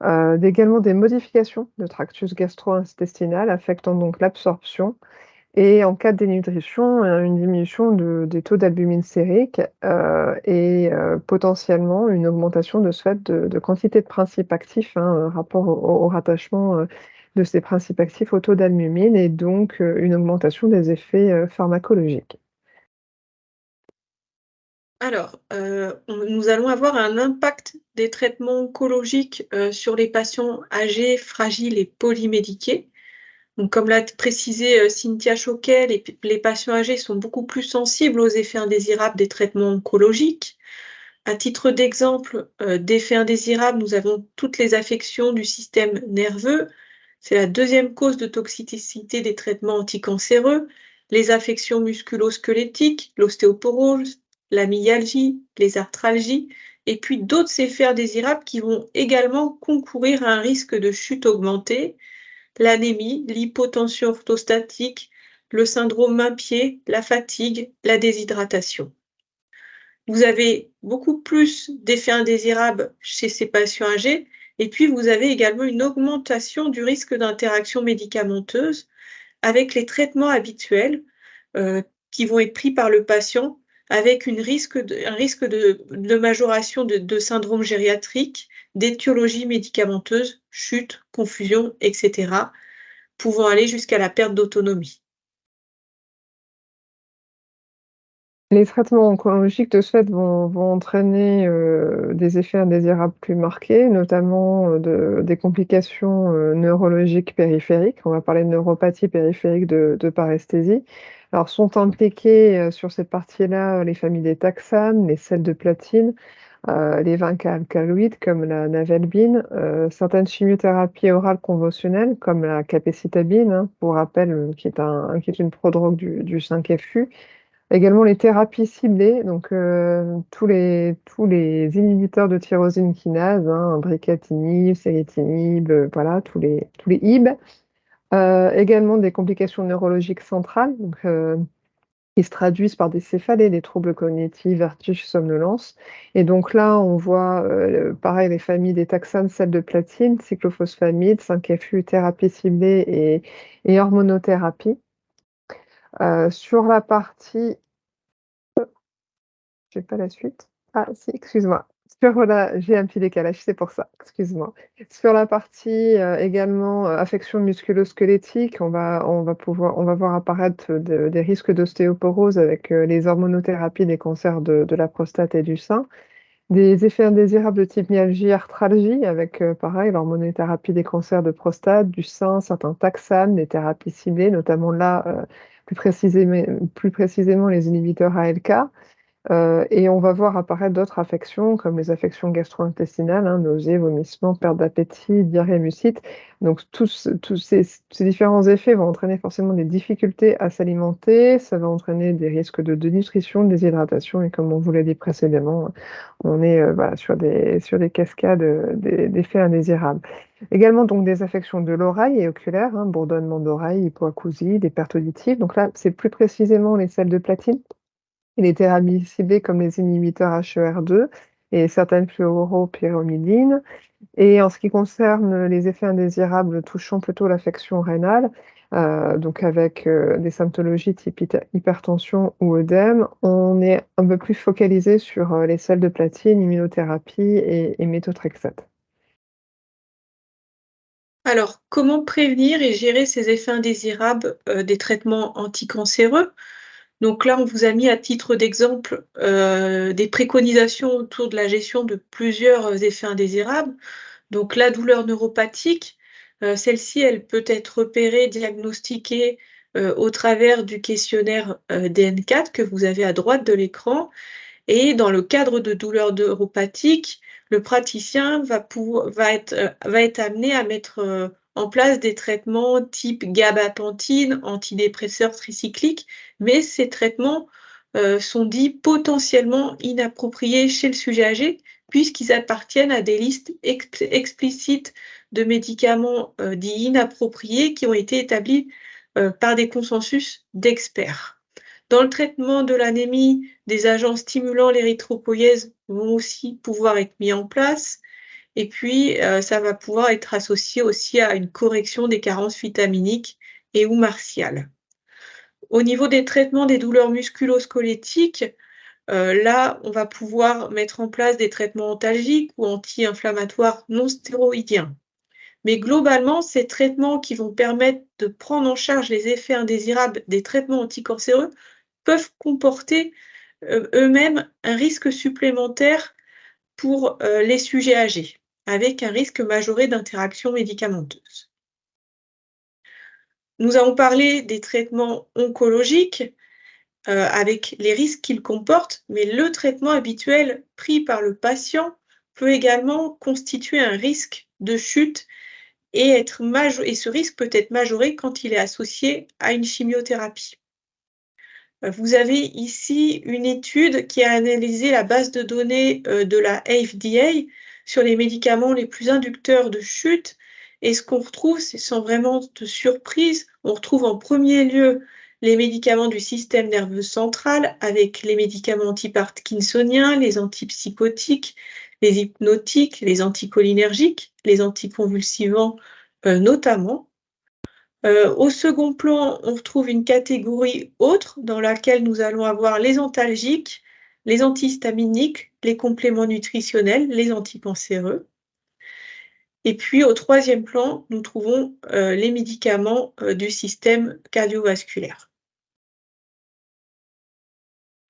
Également des modifications de tractus gastro-intestinal affectant donc l'absorption. Et en cas de dénutrition, une diminution des taux d'albumine sérique et potentiellement une augmentation de ce fait de quantité de principes actifs, hein, rapport au rattachement de ces principes actifs au taux d'albumine et donc une augmentation des effets pharmacologiques. Alors, nous allons avoir un impact des traitements oncologiques sur les patients âgés, fragiles et polymédiqués. Donc, comme l'a précisé Cynthia Choquet, les patients âgés sont beaucoup plus sensibles aux effets indésirables des traitements oncologiques. À titre d'exemple d'effets indésirables, nous avons toutes les affections du système nerveux. C'est la deuxième cause de toxicité des traitements anticancéreux. Les affections musculo-squelettiques, l'ostéoporose, la myalgie, les arthralgies, et puis d'autres effets indésirables qui vont également concourir à un risque de chute augmenté, l'anémie, l'hypotension orthostatique, le syndrome main-pied, la fatigue, la déshydratation. Vous avez beaucoup plus d'effets indésirables chez ces patients âgés Et puis, vous avez également une augmentation du risque d'interaction médicamenteuse avec les traitements habituels qui vont être pris par le patient, avec un risque de majoration de syndrome gériatrique, d'étiologie médicamenteuse, chute, confusion, etc., pouvant aller jusqu'à la perte d'autonomie. Les traitements oncologiques, de ce fait, vont entraîner des effets indésirables plus marqués, notamment des complications neurologiques périphériques. On va parler de neuropathie périphérique de paresthésie. Alors, sont impliquées sur cette partie-là les familles des taxanes, les sels de platine, les 20K alcaloïdes comme la navelbine, certaines chimiothérapies orales conventionnelles comme la capecitabine, hein, pour rappel, qui est une prodrogue du 5FU. Également les thérapies ciblées, donc tous les inhibiteurs de tyrosine kinase, hein, bricatinib, céritinib, voilà, tous les IB. Également des complications neurologiques centrales, donc, qui se traduisent par des céphalées, des troubles cognitifs, vertiges, somnolence. Et donc là, on voit pareil les familles des taxanes, sels de platine, cyclophosphamide, 5FU, thérapie ciblée et hormonothérapie. Sur la partie j'ai pas la suite. Ah si, excuse-moi. J'ai un petit décalage, c'est pour ça, excuse-moi. Sur la partie également affection musculo-squelettique, on va voir apparaître des risques d'ostéoporose avec les hormonothérapies des cancers de la prostate et du sein. Des effets indésirables de type myalgie, arthralgie, avec pareil, l'hormonothérapie des cancers de prostate, du sein, certains taxanes, des thérapies ciblées, notamment là, plus précisément les inhibiteurs ALK. Et on va voir apparaître d'autres affections, comme les affections gastro-intestinales, hein, nausées, vomissements, perte d'appétit, diarrhée, mucite. Donc tous ces différents effets vont entraîner forcément des difficultés à s'alimenter, ça va entraîner des risques de dénutrition, de déshydratation, et comme on vous l'a dit précédemment, on est voilà, sur des cascades d'effets indésirables. Également donc des affections de l'oreille et oculaire, hein, bourdonnement d'oreille, hypoacousie, des pertes auditives. Donc là, c'est plus précisément les sels de platine et les thérapies ciblées comme les inhibiteurs HER2 et certaines fluoropyrimidines. Et en ce qui concerne les effets indésirables touchant plutôt l'affection rénale, donc avec des symptologies type hypertension ou œdème, on est un peu plus focalisé sur les sels de platine, immunothérapie et méthotrexate. Alors, comment prévenir et gérer ces effets indésirables des traitements anticancéreux? Donc là, on vous a mis à titre d'exemple des préconisations autour de la gestion de plusieurs effets indésirables. Donc la douleur neuropathique, celle-ci, elle peut être repérée, diagnostiquée au travers du questionnaire DN4 que vous avez à droite de l'écran. Et dans le cadre de douleurs neuropathiques, le praticien va être amené à mettre en place des traitements type gabapentine, antidépresseurs tricycliques, mais ces traitements sont dits potentiellement inappropriés chez le sujet âgé, puisqu'ils appartiennent à des listes explicites de médicaments dits inappropriés qui ont été établis par des consensus d'experts. Dans le traitement de l'anémie, des agents stimulant l'érythropoïèse vont aussi pouvoir être mis en place. Et puis, ça va pouvoir être associé aussi à une correction des carences vitaminiques et ou martiales. Au niveau des traitements des douleurs musculo-squelettiques, là, on va pouvoir mettre en place des traitements antalgiques ou anti-inflammatoires non stéroïdiens. Mais globalement, ces traitements qui vont permettre de prendre en charge les effets indésirables des traitements anticancéreux peuvent comporter eux-mêmes un risque supplémentaire pour les sujets âgés, avec un risque majoré d'interaction médicamenteuse. Nous avons parlé des traitements oncologiques avec les risques qu'ils comportent, mais le traitement habituel pris par le patient peut également constituer un risque de chute et ce risque peut être majoré quand il est associé à une chimiothérapie. Vous avez ici une étude qui a analysé la base de données de la FDA sur les médicaments les plus inducteurs de chute. Et ce qu'on retrouve, c'est sans vraiment de surprise, on retrouve en premier lieu les médicaments du système nerveux central avec les médicaments antiparkinsoniens, les antipsychotiques, les hypnotiques, les anticholinergiques, les anticonvulsivants notamment. Au second plan, on retrouve une catégorie autre dans laquelle nous allons avoir les antalgiques, les antihistaminiques, les compléments nutritionnels, les anticancéreux. Et puis au troisième plan, nous trouvons les médicaments du système cardiovasculaire.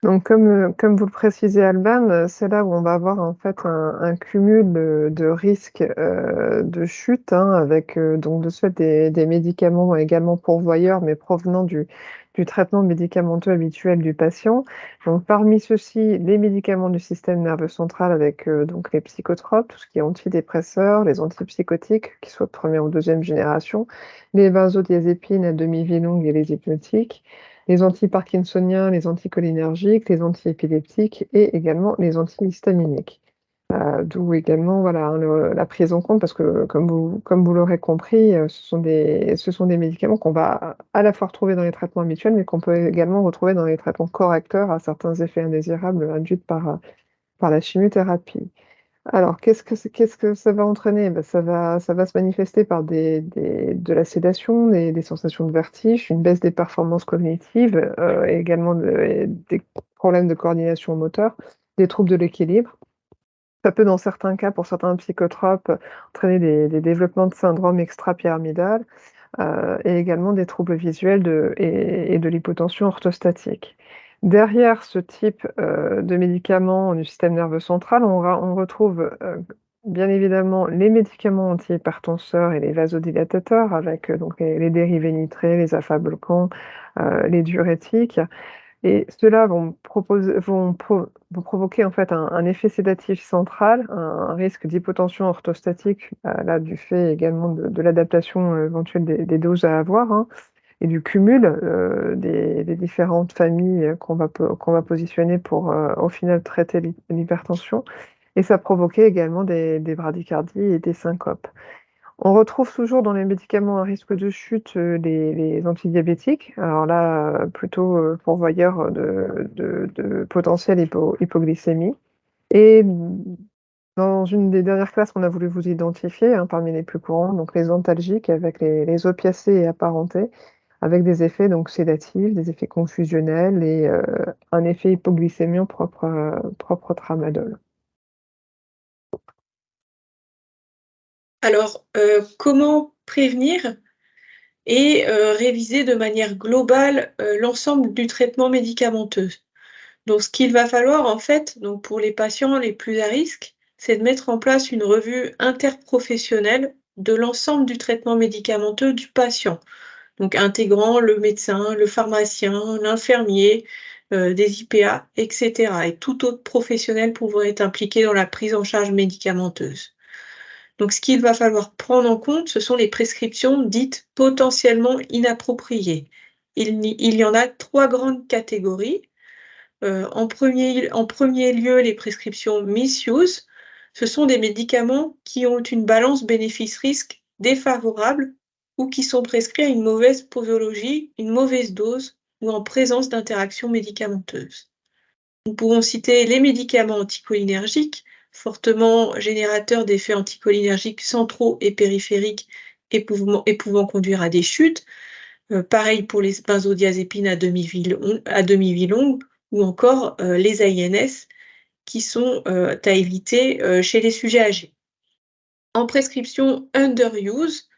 Donc, comme vous le précisez, Alban, c'est là où on va avoir en fait un cumul de risques de chute, hein, avec donc de ce fait des médicaments également pourvoyeurs, mais provenant du traitement médicamenteux habituel du patient. Donc, parmi ceux-ci, les médicaments du système nerveux central avec donc les psychotropes, tout ce qui est antidépresseurs, les antipsychotiques, qu'ils soient de première ou deuxième génération, les benzodiazépines à demi-vie longue et les hypnotiques, les antiparkinsoniens, les anticholinergiques, les antiépileptiques et également les antihistaminiques. D'où également voilà, hein, la prise en compte, parce que comme vous l'aurez compris, ce sont des médicaments qu'on va à la fois retrouver dans les traitements habituels, mais qu'on peut également retrouver dans les traitements correcteurs à certains effets indésirables induits par la chimiothérapie. Alors, qu'est-ce que ça va entraîner? Bah, ça va se manifester par de la sédation, des sensations de vertige, une baisse des performances cognitives, et également des problèmes de coordination moteur, des troubles de l'équilibre. Ça peut, dans certains cas, pour certains psychotropes, entraîner des développements de syndrome extrapyramidal, et également des troubles visuels et de l'hypotension orthostatique. Derrière ce type de médicaments du système nerveux central, on retrouve bien évidemment les médicaments antihypertenseurs et les vasodilatateurs avec donc les dérivés nitrés, les alpha-bloquants, les diurétiques. Et ceux-là vont provoquer en fait un effet sédatif central, un risque d'hypotension orthostatique, là du fait également de l'adaptation éventuelle des doses à avoir, hein, et du cumul des différentes familles qu'on va positionner pour au final traiter l'hypertension. Et ça provoquait également des bradycardies et des syncopes. On retrouve toujours dans les médicaments à risque de chute les antidiabétiques. Alors là, plutôt pourvoyeurs de potentielle hypoglycémie. Et dans une des dernières classes qu'on a voulu vous identifier, hein, parmi les plus courants, donc les antalgiques avec les opiacés et apparentés, avec des effets donc sédatifs, des effets confusionnels et un effet hypoglycémiant propre au tramadol. Alors, comment prévenir et réviser de manière globale l'ensemble du traitement médicamenteux? Donc, ce qu'il va falloir, en fait, donc pour les patients les plus à risque, c'est de mettre en place une revue interprofessionnelle de l'ensemble du traitement médicamenteux du patient, donc intégrant le médecin, le pharmacien, l'infirmier, des IPA, etc. et tout autre professionnel pouvant être impliqué dans la prise en charge médicamenteuse. Donc, ce qu'il va falloir prendre en compte, ce sont les prescriptions dites potentiellement inappropriées. Il y en a 3 grandes catégories. En premier lieu, les prescriptions misuse. Ce sont des médicaments qui ont une balance bénéfice-risque défavorable ou qui sont prescrits à une mauvaise posologie, une mauvaise dose ou en présence d'interactions médicamenteuses. Nous pouvons citer les médicaments anticholinergiques, fortement générateurs d'effets anticholinergiques centraux et périphériques et pouvant conduire à des chutes. Pareil pour les benzodiazépines à demi-vie longue ou encore les AINS qui sont à éviter chez les sujets âgés. En prescription underuse,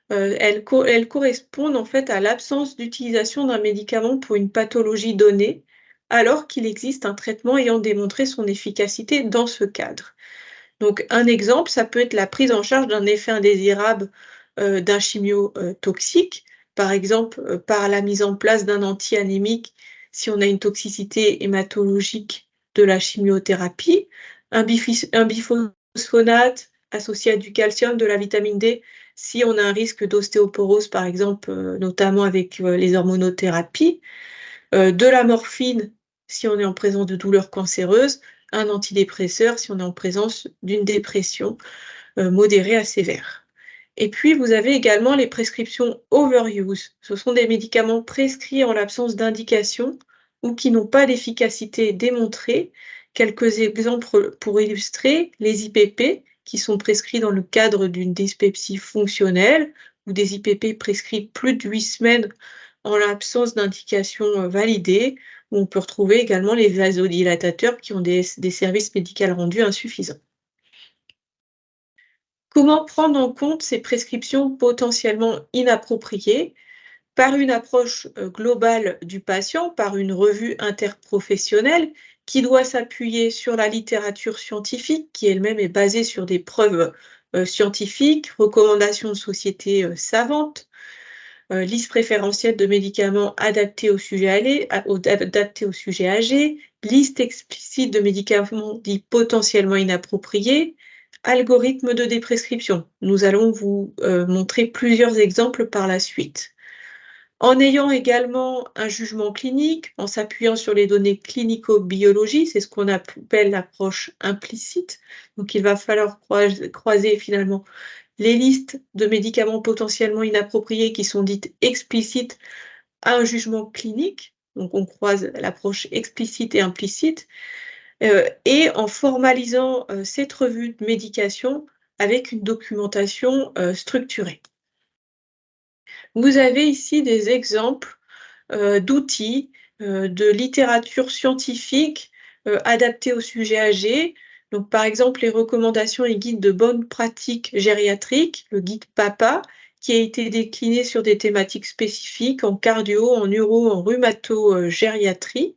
elles correspondent en fait à l'absence d'utilisation d'un médicament pour une pathologie donnée, alors qu'il existe un traitement ayant démontré son efficacité dans ce cadre. Donc un exemple, ça peut être la prise en charge d'un effet indésirable d'un chimiotoxique, par exemple par la mise en place d'un anti-anémique si on a une toxicité hématologique de la chimiothérapie, un biphosphonate associé à du calcium, de la vitamine D, si on a un risque d'ostéoporose, par exemple, notamment avec les hormonothérapies, de la morphine si on est en présence de douleurs cancéreuses, un antidépresseur si on est en présence d'une dépression modérée à sévère. Et puis, vous avez également les prescriptions overuse. Ce sont des médicaments prescrits en l'absence d'indication ou qui n'ont pas d'efficacité démontrée, Quelques exemples pour illustrer les IPP qui sont prescrits dans le cadre d'une dyspepsie fonctionnelle ou des IPP prescrits plus de 8 semaines en l'absence d'indication validée, où on peut retrouver également les vasodilatateurs qui ont des services médicaux rendus insuffisants. Comment prendre en compte ces prescriptions potentiellement inappropriées? Par une approche globale du patient, par une revue interprofessionnelle qui doit s'appuyer sur la littérature scientifique, qui elle-même est basée sur des preuves scientifiques, recommandations de sociétés savantes, liste préférentielle de médicaments adaptés au sujet âgé, liste explicite de médicaments dits potentiellement inappropriés, algorithme de déprescription. Nous allons vous montrer plusieurs exemples par la suite. En ayant également un jugement clinique, en s'appuyant sur les données clinico-biologie, c'est ce qu'on appelle l'approche implicite. Donc, il va falloir croiser finalement les listes de médicaments potentiellement inappropriés qui sont dites explicites à un jugement clinique. Donc, on croise l'approche explicite et implicite. Et en formalisant cette revue de médication avec une documentation structurée. Vous avez ici des exemples d'outils, de littérature scientifique adaptée au sujet âgé. Donc, par exemple, les recommandations et guides de bonnes pratiques gériatriques, le guide PAPA, qui a été décliné sur des thématiques spécifiques en cardio, en neuro, en rhumato-gériatrie.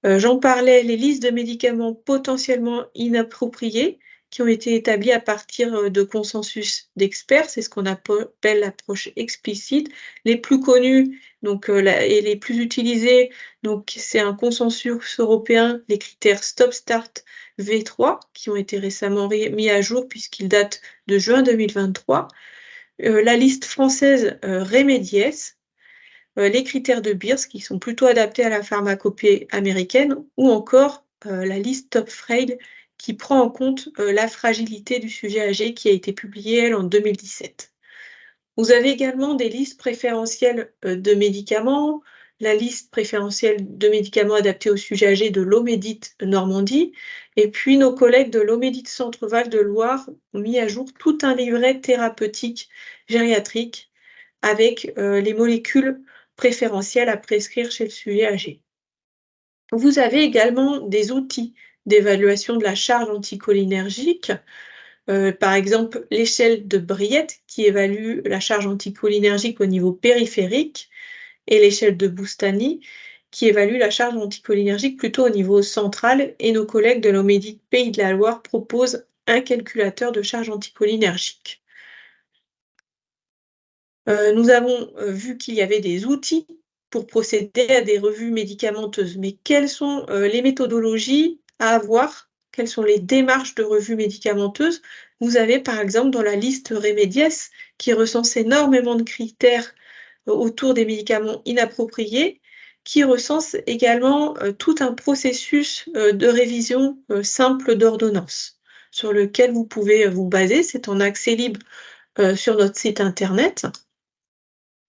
J'en parlais, les listes de médicaments potentiellement inappropriés qui ont été établis à partir de consensus d'experts, c'est ce qu'on appelle l'approche explicite. Les plus connus donc, et les plus utilisés, c'est un consensus européen, les critères Stop Start V3, qui ont été récemment mis à jour puisqu'ils datent de juin 2023. La liste française Remedies, les critères de Beers qui sont plutôt adaptés à la pharmacopée américaine, ou encore la liste Top Frail qui prend en compte la fragilité du sujet âgé qui a été publiée, elle, en 2017. Vous avez également des listes préférentielles de médicaments, la liste préférentielle de médicaments adaptés au sujet âgé de l'Omédit Normandie, et puis nos collègues de l'Omédit Centre-Val de Loire ont mis à jour tout un livret thérapeutique gériatrique avec les molécules préférentielles à prescrire chez le sujet âgé. Vous avez également des outils d'évaluation de la charge anticholinergique, par exemple l'échelle de Briette qui évalue la charge anticholinergique au niveau périphérique et l'échelle de Boustany qui évalue la charge anticholinergique plutôt au niveau central, et nos collègues de l'Omédit Pays de la Loire proposent un calculateur de charge anticholinergique. Nous avons vu qu'il y avait des outils pour procéder à des revues médicamenteuses. Mais quelles sont les méthodologies à avoir? Quelles sont les démarches de revue médicamenteuse? Vous avez par exemple dans la liste Remedies, qui recense énormément de critères autour des médicaments inappropriés, qui recense également tout un processus de révision simple d'ordonnance, sur lequel vous pouvez vous baser. C'est en accès libre sur notre site internet.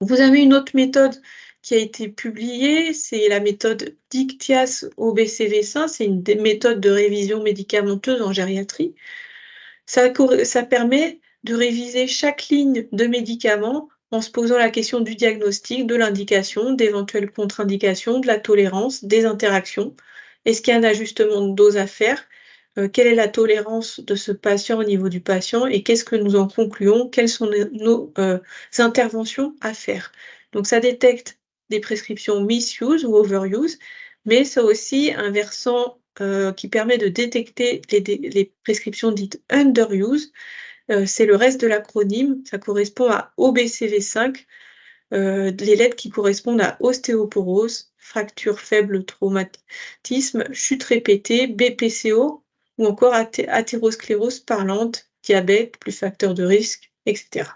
Vous avez une autre méthode qui a été publiée, c'est la méthode Dictias OBCV5, c'est une méthode de révision médicamenteuse en gériatrie. Ça permet de réviser chaque ligne de médicament en se posant la question du diagnostic, de l'indication, d'éventuelles contre-indications, de la tolérance, des interactions. Est-ce qu'il y a un ajustement de dose à faire? Quelle est la tolérance de ce patient au niveau du patient et qu'est-ce que nous en concluons? Quelles sont nos interventions à faire? Donc, ça détecte des prescriptions misuse ou overuse, mais c'est aussi un versant qui permet de détecter les prescriptions dites underuse. C'est le reste de l'acronyme, ça correspond à OBCV5, les lettres qui correspondent à ostéoporose, fracture faible, traumatisme, chute répétée, BPCO, ou encore athérosclérose parlante, diabète, plus facteur de risque, etc.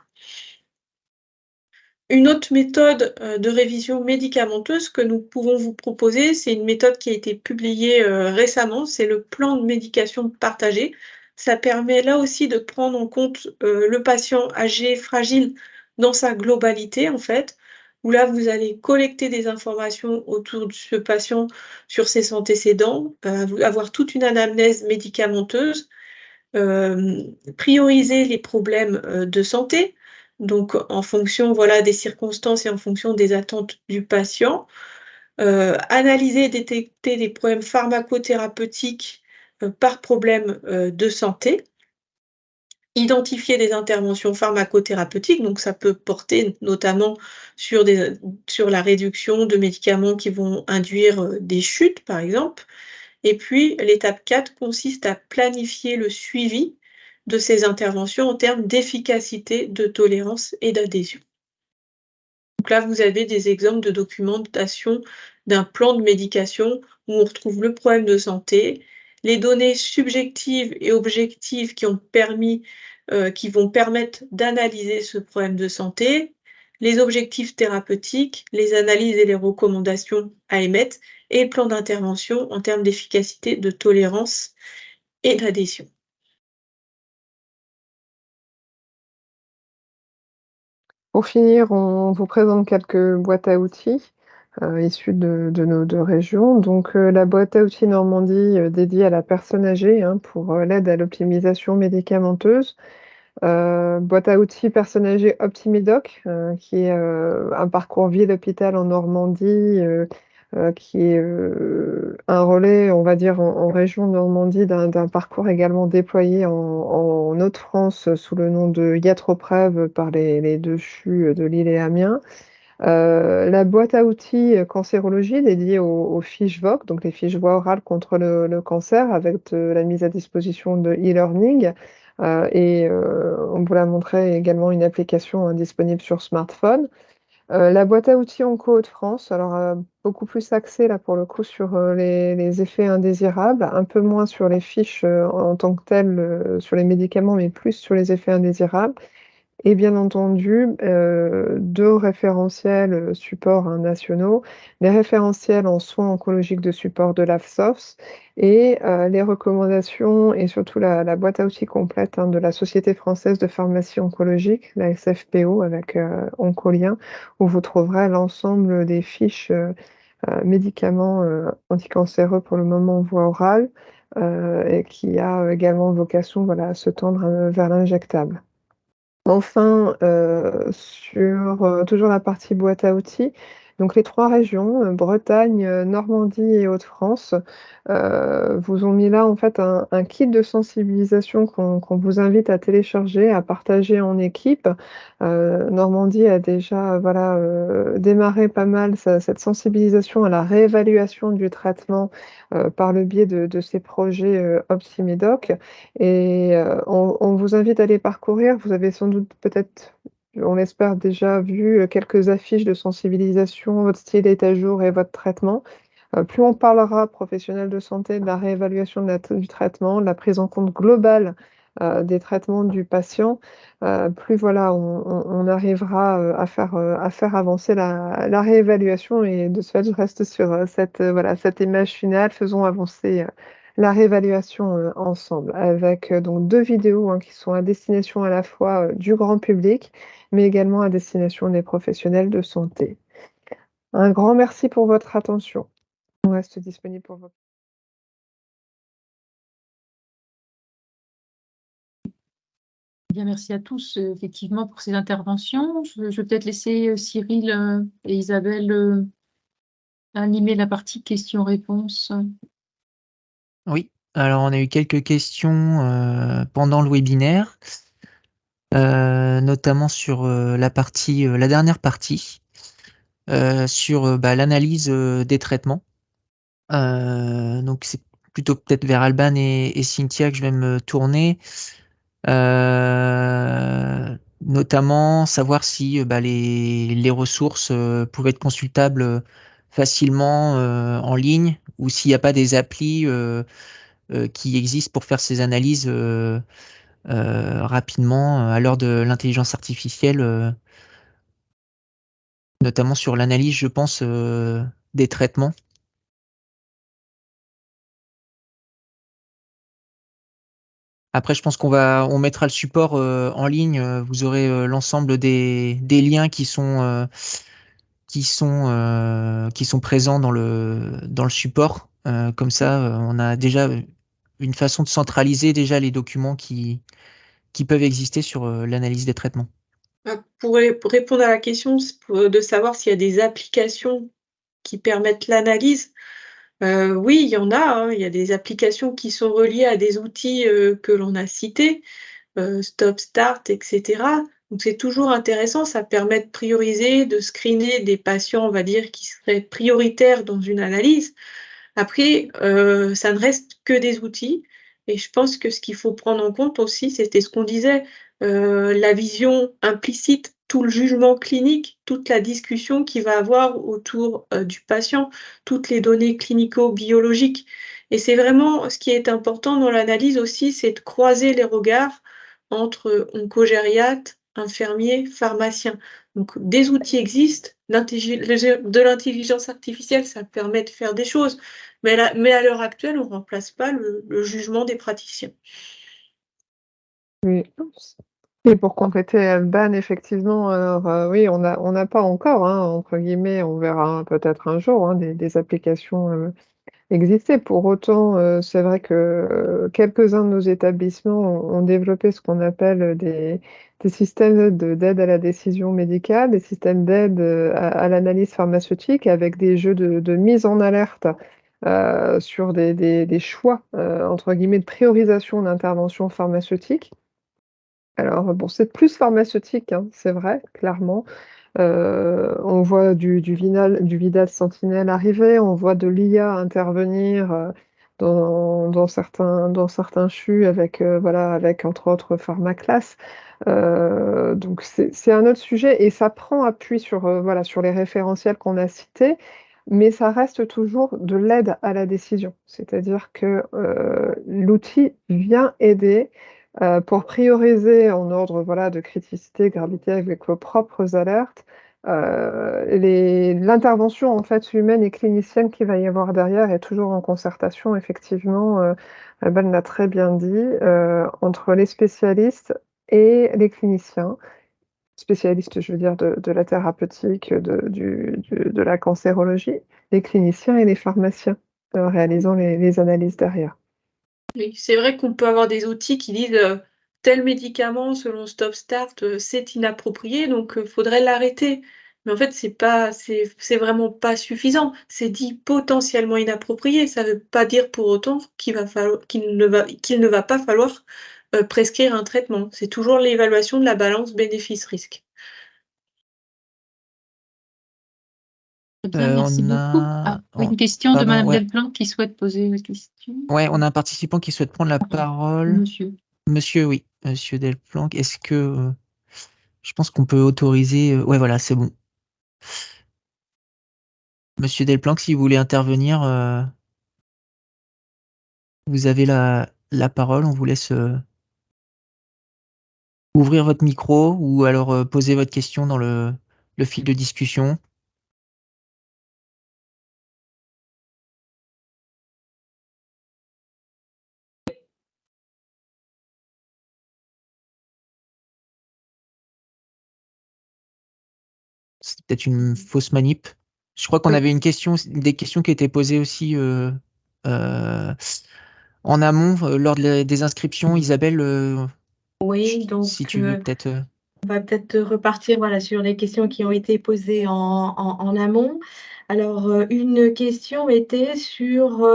Une autre méthode de révision médicamenteuse que nous pouvons vous proposer, c'est une méthode qui a été publiée récemment, c'est le plan de médication partagé. Ça permet là aussi de prendre en compte le patient âgé, fragile dans sa globalité en fait, où là, vous allez collecter des informations autour de ce patient sur ses antécédents, avoir toute une anamnèse médicamenteuse, prioriser les problèmes, de santé, donc en fonction, voilà, des circonstances et en fonction des attentes du patient. Analyser et détecter des problèmes pharmacothérapeutiques, par problème, de santé. Identifier des interventions pharmacothérapeutiques, donc ça peut porter notamment sur sur la réduction de médicaments qui vont induire, des chutes, par exemple. Et puis l'étape 4 consiste à planifier le suivi de ces interventions en termes d'efficacité, de tolérance et d'adhésion. Donc là, vous avez des exemples de documentation d'un plan de médication où on retrouve le problème de santé, les données subjectives et objectives qui ont permis, qui vont permettre d'analyser ce problème de santé, les objectifs thérapeutiques, les analyses et les recommandations à émettre et le plan d'intervention en termes d'efficacité, de tolérance et d'adhésion. Pour finir, on vous présente quelques boîtes à outils, issues de nos 2 régions. Donc, la boîte à outils Normandie, dédiée à la personne âgée, hein, pour, l'aide à l'optimisation médicamenteuse. Boîte à outils personne âgée OptimiDoc, qui est, un parcours ville-hôpital en Normandie, qui est, un relais, on va dire, en région Normandie d'un parcours également déployé en Hauts-de-France sous le nom de Iatroprev par les 2 CHU de Lille et Amiens. La boîte à outils, cancérologie dédiée aux fiches VOC, donc les fiches voix orales contre le cancer avec de la mise à disposition de e-learning. On vous l'a montré également une application, disponible sur smartphone. La boîte à outils Onco Hauts-de-France, alors, beaucoup plus axée là pour le coup sur, les effets indésirables, un peu moins sur les fiches, en tant que telles, sur les médicaments, mais plus sur les effets indésirables. Et bien entendu, 2 référentiels, supports, hein, nationaux, les référentiels en soins oncologiques de support de l'AFSOS et les recommandations et surtout la boîte à outils complète, hein, de la Société française de pharmacie oncologique, la SFPO avec, Oncolien, où vous trouverez l'ensemble des fiches, médicaments, anticancéreux pour le moment en voie orale, et qui a également vocation, voilà, à se tendre, vers l'injectable. Enfin, sur, toujours la partie boîte à outils, donc les 3 régions, Bretagne, Normandie et Hauts-de-France, vous ont mis là, en fait, un kit de sensibilisation qu'on vous invite à télécharger, à partager en équipe. Normandie a déjà, voilà, démarré pas mal cette sensibilisation à la réévaluation du traitement, par le biais de ces projets, OptimiDoc. Et on vous invite à les parcourir. Vous avez sans doute peut-être, on l'espère, déjà vu, quelques affiches de sensibilisation. Votre style est à jour et votre traitement. Plus on parlera, professionnels de santé, de la réévaluation du traitement, de la prise en compte globale, des traitements du patient, plus voilà, on arrivera, à faire avancer la réévaluation et de ce fait, je reste sur, voilà, cette image finale. Faisons avancer, la réévaluation, ensemble avec, donc 2 vidéos, hein, qui sont à destination à la fois, du grand public, mais également à destination des professionnels de santé. Un grand merci pour votre attention. On reste disponible pour vos Bien, merci à tous, effectivement, pour ces interventions. Je vais peut-être laisser, Cyril, et Isabelle, animer la partie questions-réponses. Oui, alors on a eu quelques questions pendant le webinaire, notamment sur la dernière partie, sur l'analyse des traitements. Donc c'est plutôt peut-être vers Alban et Cynthia que je vais me tourner. Notamment savoir si les ressources pouvaient être consultables facilement en ligne ou s'il n'y a pas des applis qui existent pour faire ces analyses rapidement à l'heure de l'intelligence artificielle, notamment sur l'analyse, je pense, des traitements. Après, je pense on mettra le support en ligne. Vous aurez l'ensemble des liens qui sont qui sont présents dans le support. Comme ça, on a déjà une façon de centraliser déjà les documents qui peuvent exister sur l'analyse des traitements. Pour répondre à la question de savoir s'il y a des applications qui permettent l'analyse, oui, il y en a, hein. Il y a des applications qui sont reliées à des outils que l'on a cités, Stop, Start, etc. Donc c'est toujours intéressant, ça permet de prioriser, de screener des patients, on va dire, qui seraient prioritaires dans une analyse. Après, ça ne reste que des outils et je pense que ce qu'il faut prendre en compte aussi, c'était ce qu'on disait, la vision implicite, tout le jugement clinique, toute la discussion qu'il va avoir autour, du patient, toutes les données clinico-biologiques et c'est vraiment ce qui est important dans l'analyse aussi, c'est de croiser les regards entre oncogériates, infirmiers, pharmaciens. Donc des outils existent, de l'intelligence artificielle, ça permet de faire des choses, mais à l'heure actuelle, on ne remplace pas le jugement des praticiens. Oui. Et pour compléter Alban, effectivement, alors oui, on n'a pas encore, hein, entre guillemets, on verra peut-être un jour, hein, des applications exister. Pour autant, c'est vrai que quelques-uns de nos établissements ont développé ce qu'on appelle des systèmes d'aide à la décision médicale, des systèmes d'aide à l'analyse pharmaceutique avec des jeux de mise en alerte sur des choix, entre guillemets, de priorisation d'intervention pharmaceutique. Alors bon, c'est plus pharmaceutique, hein, c'est vrai, clairement. On voit du Vidal Sentinel arriver, on voit de l'IA intervenir, dans certains CHU avec, voilà, avec entre autres PharmaClass. Donc c'est un autre sujet et ça prend appui sur, voilà, sur les référentiels qu'on a cités, mais ça reste toujours de l'aide à la décision. C'est-à-dire que, l'outil vient aider, pour prioriser en ordre, voilà, de criticité, gravité avec vos propres alertes, l'intervention, en fait, humaine et clinicienne qu'il va y avoir derrière est toujours en concertation effectivement, Alban l'a très bien dit, entre les spécialistes et les cliniciens. Spécialistes, je veux dire de la thérapeutique, de la cancérologie, les cliniciens et les pharmaciens, réalisant les analyses derrière. Oui, c'est vrai qu'on peut avoir des outils qui disent, tel médicament selon Stop Start, c'est inapproprié donc faudrait l'arrêter. Mais en fait, c'est vraiment pas suffisant. C'est dit potentiellement inapproprié, ça veut pas dire pour autant qu'il ne va pas falloir, prescrire un traitement. C'est toujours l'évaluation de la balance bénéfice-risque. Très bien, merci On beaucoup. a Oui, oh, une question de pardon, madame ouais. Delplanque qui souhaite poser une question. Ouais, on a un participant qui souhaite prendre la parole. Monsieur. Monsieur, oui, monsieur Delplanque. Est-ce que je pense qu'on peut autoriser ouais, voilà, c'est bon. Monsieur Delplanque, si vous voulez intervenir, vous avez la parole. On vous laisse ouvrir votre micro ou alors poser votre question dans le fil de discussion. C'est peut-être une fausse manip. Je crois qu'on avait des questions qui étaient posées aussi en amont lors des inscriptions. Isabelle, Oui, donc si tu veux peut-être. on va peut-être repartir voilà, sur les questions qui ont été posées en amont. Alors, une question était sur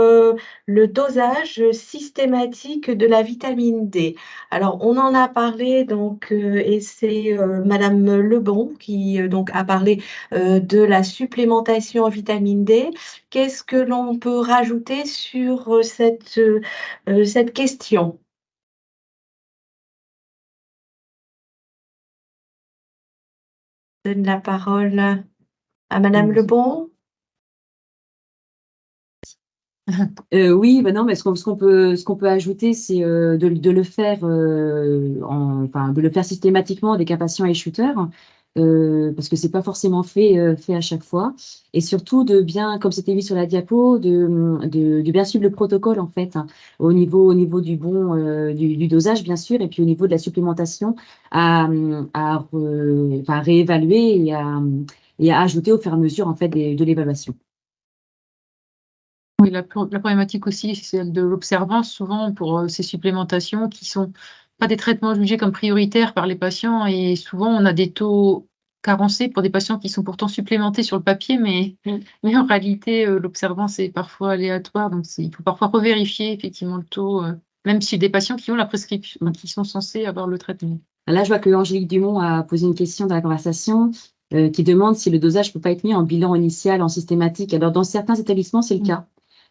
le dosage systématique de la vitamine D. Alors, on en a parlé, donc, et c'est Madame Lebon qui donc, a parlé de la supplémentation en vitamine D. Qu'est-ce que l'on peut rajouter sur cette question? Je donne la parole à Madame Lebon. Oui, bah non, mais ce qu'on peut ajouter, c'est de le faire, enfin, de le faire systématiquement avec un patient échouteur, parce que c'est pas forcément fait à chaque fois, et surtout de bien, comme c'était vu sur la diapo, de bien suivre le protocole en fait, hein, au niveau du du dosage bien sûr, et puis au niveau de la supplémentation enfin, réévaluer et à ajouter au fur et à mesure en fait de l'évaluation. Oui, la problématique aussi, c'est celle de l'observance, souvent pour ces supplémentations qui sont pas des traitements jugés comme prioritaires par les patients et souvent on a des taux carencés pour des patients qui sont pourtant supplémentés sur le papier, mais en réalité, l'observance est parfois aléatoire, donc il faut parfois revérifier effectivement le taux, même si des patients qui ont la prescription, qui sont censés avoir le traitement. Là, je vois que Angélique Dumont a posé une question dans la conversation qui demande si le dosage ne peut pas être mis en bilan initial, en systématique. Alors, dans certains établissements, c'est le cas.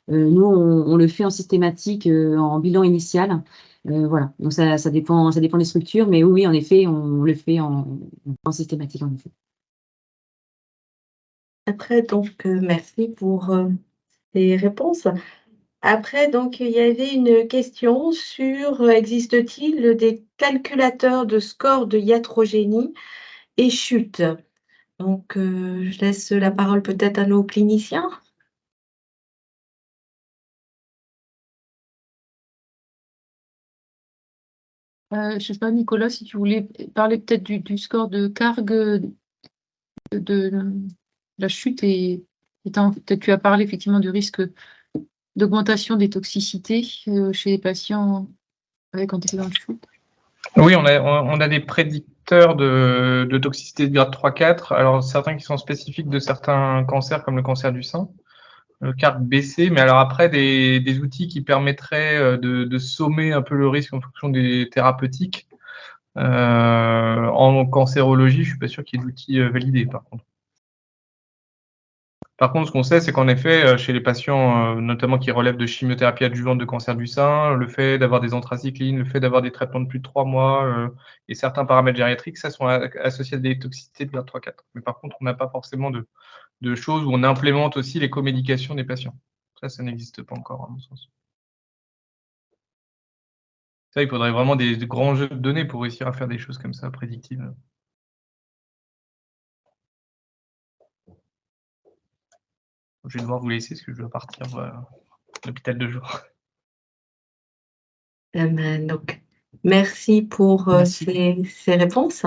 Nous, on le fait en systématique, en bilan initial. Voilà, donc ça dépend des structures, mais oui, en effet, on le fait en systématique, en effet. Après, donc, merci pour les réponses. Après, donc, il y avait une question sur existe-t-il des calculateurs de score de iatrogénie et chute? Donc, je laisse la parole peut-être à nos cliniciens. Je ne sais pas, Nicolas, si tu voulais parler peut-être du score de Karg de la chute et peut-être tu as parlé effectivement du risque d'augmentation des toxicités chez les patients avec antécédents de chute. Oui, on a des prédicteurs de toxicité de grade 3-4, alors certains qui sont spécifiques de certains cancers comme le cancer du sein, le CARC BC, mais alors après des outils qui permettraient de sommer un peu le risque en fonction des thérapeutiques. En cancérologie, je suis pas sûr qu'il y ait d'outils validés par contre. Par contre, ce qu'on sait, c'est qu'en effet, chez les patients, notamment qui relèvent de chimiothérapie adjuvante de cancer du sein, le fait d'avoir des anthracyclines, le fait d'avoir des traitements de plus de 3 mois, et certains paramètres gériatriques, ça sont associés à des toxicités de grade 3-4. Mais par contre, on n'a pas forcément de choses où on implémente aussi les comédications des patients. Ça n'existe pas encore, à mon sens. Ça, il faudrait vraiment des grands jeux de données pour réussir à faire des choses comme ça, prédictives. Je vais devoir vous laisser parce que je dois partir à l'hôpital de jour. Donc, merci pour Merci. ces réponses.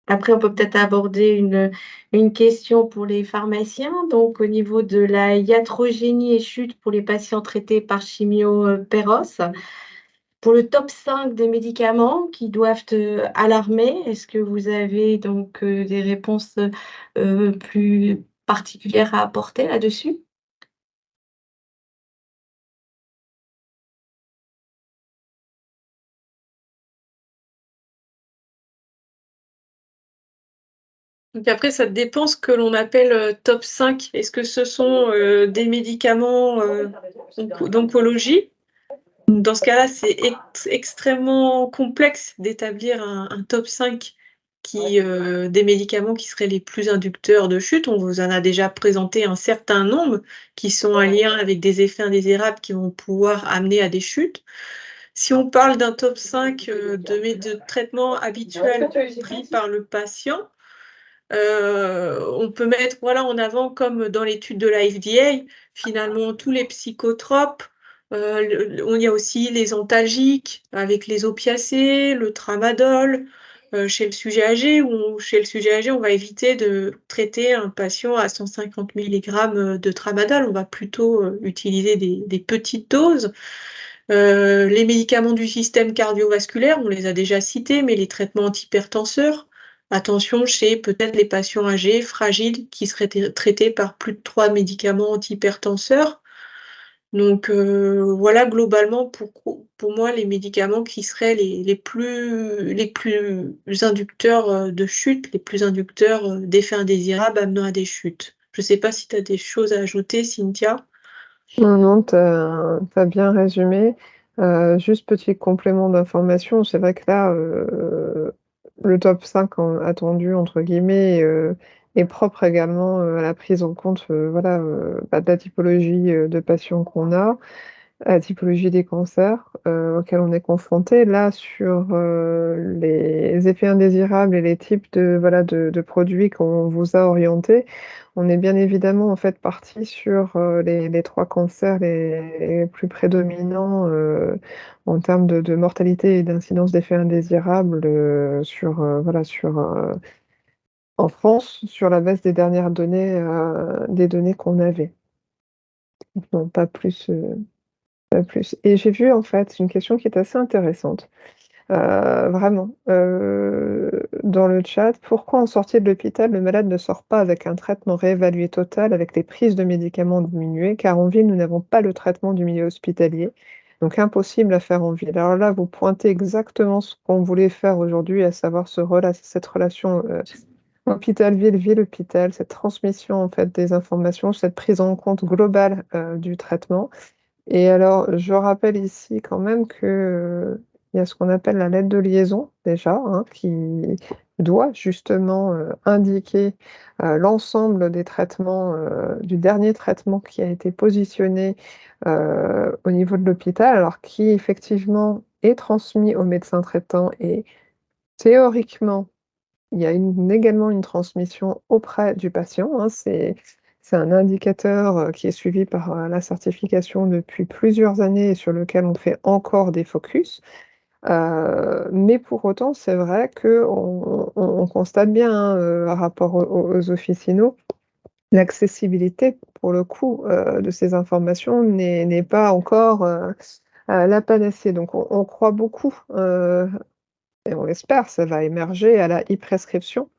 Après, on peut peut-être aborder une question pour les pharmaciens. Donc, au niveau de la iatrogénie et chute pour les patients traités par chimio-péros, pour le top 5 des médicaments qui doivent alarmer, est-ce que vous avez donc des réponses plus particulières à apporter là-dessus? Donc après, ça dépend ce que l'on appelle top 5. Est-ce que ce sont des médicaments d'oncologie? Dans ce cas-là, c'est extrêmement complexe d'établir un top 5 des médicaments qui seraient les plus inducteurs de chute. On vous en a déjà présenté un certain nombre qui sont en lien avec des effets indésirables qui vont pouvoir amener à des chutes. Si on parle d'un top 5 de traitements habituels pris par le patient, on peut mettre en avant, comme dans l'étude de la FDA, finalement tous les psychotropes. Il y a aussi les antalgiques avec les opiacés, le tramadol. Chez le sujet âgé, on va éviter de traiter un patient à 150 mg de tramadol. On va plutôt utiliser des petites doses. Les médicaments du système cardiovasculaire, on les a déjà cités, mais les traitements antihypertenseurs, attention chez peut-être les patients âgés, fragiles, qui seraient traités par plus de 3 médicaments antihypertenseurs. Donc voilà globalement pour moi les médicaments qui seraient les plus inducteurs de chute, les plus inducteurs d'effets indésirables amenant à des chutes. Je ne sais pas si tu as des choses à ajouter, Cynthia? Non, tu as bien résumé. Juste petit complément d'information, c'est vrai que là, le top 5 attendu, entre guillemets, est propre également à la prise en compte de la typologie de patients qu'on a, à la typologie des cancers auxquels on est confronté. Là, sur les effets indésirables et les types de produits qu'on vous a orientés, on est bien évidemment en fait parti sur les 3 cancers les plus prédominants en termes de mortalité et d'incidence d'effets indésirables sur en France sur la base des dernières données, des données qu'on avait. Non, pas plus, pas plus. Et j'ai vu en fait une question qui est assez intéressante, vraiment, dans le chat. Pourquoi en sortie de l'hôpital, le malade ne sort pas avec un traitement réévalué total, avec les prises de médicaments diminuées? Car en ville, nous n'avons pas le traitement du milieu hospitalier, donc impossible à faire en ville. Alors là, vous pointez exactement ce qu'on voulait faire aujourd'hui, à savoir cette relation, hôpital-ville, ville-hôpital, cette transmission en fait des informations, cette prise en compte globale, du traitement. Et alors, je rappelle ici quand même que, il y a ce qu'on appelle la lettre de liaison déjà, hein, qui doit justement, indiquer, l'ensemble des traitements, du dernier traitement qui a été positionné, au niveau de l'hôpital, alors qui effectivement est transmis au médecin traitant et théoriquement, il y a également une transmission auprès du patient, hein. C'est un indicateur, qui est suivi par, la certification depuis plusieurs années et sur lequel on fait encore des focus. Mais pour autant, c'est vrai qu'on constate bien, hein, par rapport aux officinaux, l'accessibilité pour le coup, de ces informations n'est pas encore, la panacée. Donc on croit beaucoup, et on l'espère, ça va émerger à la e-prescription.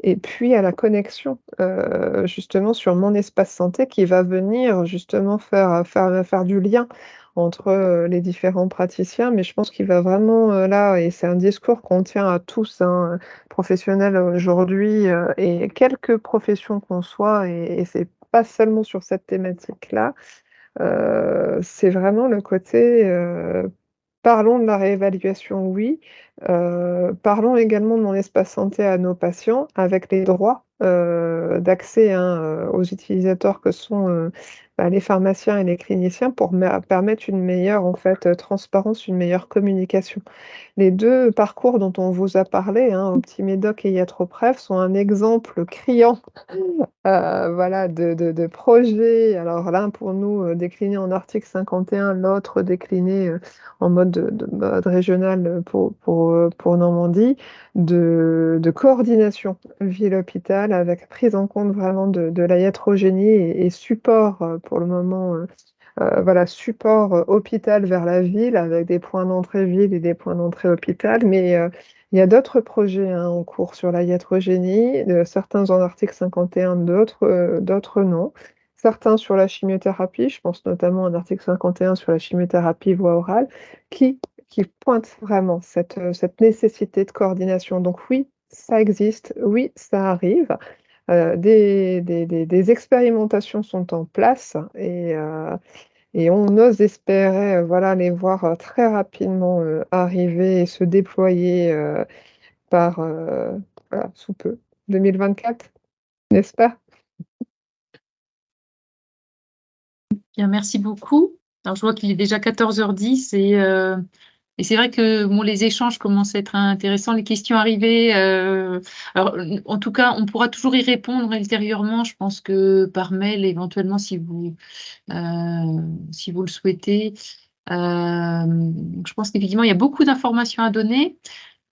Et puis à la connexion, justement sur Mon Espace Santé qui va venir justement faire du lien entre, les différents praticiens. Mais je pense qu'il va vraiment, là et c'est un discours qu'on tient à tous, hein, professionnels aujourd'hui, et quelque profession qu'on soit et c'est pas seulement sur cette thématique-là, c'est vraiment le côté, parlons de la réévaluation, oui. Parlons également de Mon Espace Santé à nos patients avec les droits, d'accès, hein, aux utilisateurs que sont, les pharmaciens et les cliniciens pour permettre une meilleure, en fait, transparence, une meilleure communication. Les 2 parcours dont on vous a parlé, hein, OptiMédoc et Iatroprev, sont un exemple criant, voilà, de projets. Alors l'un pour nous, décliné en article 51, l'autre décliné, en mode régional, pour Normandie, de coordination ville-hôpital avec prise en compte vraiment de la iatrogénie et support, pour le moment, voilà, support, hôpital vers la ville avec des points d'entrée ville et des points d'entrée hôpital. Mais, il y a d'autres projets, hein, en cours sur la iatrogénie, certains en article 51, d'autres non. Certains sur la chimiothérapie, je pense notamment à l'article 51 sur la chimiothérapie voie orale, qui pointent vraiment cette nécessité de coordination. Donc oui, ça existe, oui, ça arrive. Des expérimentations sont en place et on ose espérer, voilà, les voir, très rapidement, arriver et se déployer, par, voilà, sous peu. 2024, n'est-ce pas? Bien, merci beaucoup. Alors, je vois qu'il est déjà 14h10 et c'est vrai que bon, les échanges commencent à être intéressants, les questions arrivées. Alors, en tout cas, on pourra toujours y répondre ultérieurement. Je pense que par mail, éventuellement, si vous le souhaitez. Je pense qu'effectivement, il y a beaucoup d'informations à donner.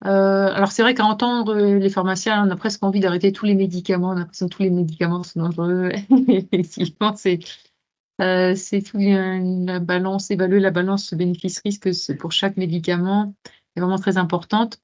Alors, c'est vrai qu'à entendre les pharmaciens, on a presque envie d'arrêter tous les médicaments. On a l'impression que tous les médicaments sont dangereux. Effectivement, c'est tout la balance, évaluer la balance bénéfice-risque pour chaque médicament est vraiment très importante.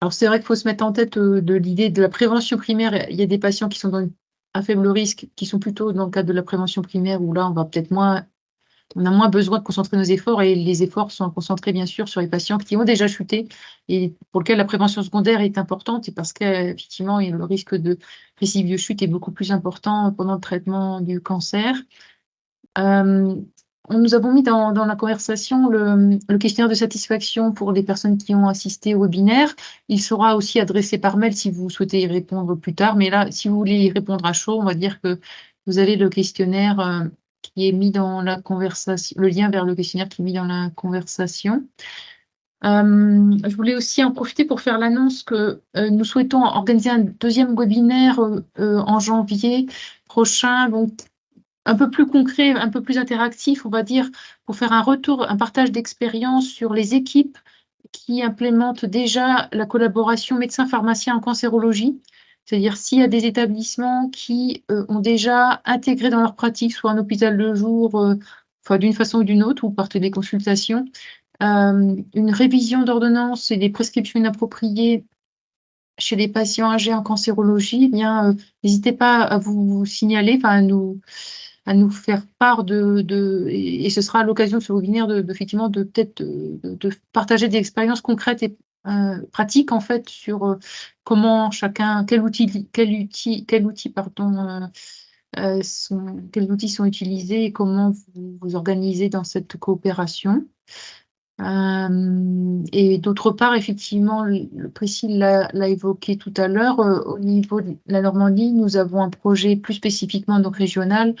Alors, c'est vrai qu'il faut se mettre en tête de l'idée de la prévention primaire. Il y a des patients qui sont dans un faible risque, qui sont plutôt dans le cadre de la prévention primaire, où là, on a moins besoin de concentrer nos efforts et les efforts sont concentrés, bien sûr, sur les patients qui ont déjà chuté et pour lesquels la prévention secondaire est importante et parce qu'effectivement, le risque de récidive de chute est beaucoup plus important pendant le traitement du cancer. Nous avons mis dans la conversation le questionnaire de satisfaction pour les personnes qui ont assisté au webinaire. Il sera aussi adressé par mail si vous souhaitez y répondre plus tard. Mais là, si vous voulez y répondre à chaud, on va dire que vous avez le questionnaire qui est mis dans la conversation, le lien vers le questionnaire qui est mis dans la conversation. Je voulais aussi en profiter pour faire l'annonce que nous souhaitons organiser un deuxième webinaire en janvier prochain, donc un peu plus concret, un peu plus interactif, on va dire, pour faire un retour, un partage d'expérience sur les équipes qui implémentent déjà la collaboration médecin-pharmacien en cancérologie. C'est-à-dire s'il y a des établissements qui ont déjà intégré dans leur pratique, soit un hôpital de jour, enfin d'une façon ou d'une autre, ou par téléconsultation, une révision d'ordonnance et des prescriptions inappropriées chez les patients âgés en cancérologie, eh bien, n'hésitez pas à vous signaler, enfin à nous faire part et ce sera à l'occasion de ce webinaire effectivement de peut-être de partager des expériences concrètes et pratiques en fait sur comment chacun, quels outils quels outils sont utilisés et comment vous vous organisez dans cette coopération. Et d'autre part, effectivement, Priscille l'a évoqué tout à l'heure, au niveau de la Normandie, nous avons un projet plus spécifiquement donc régional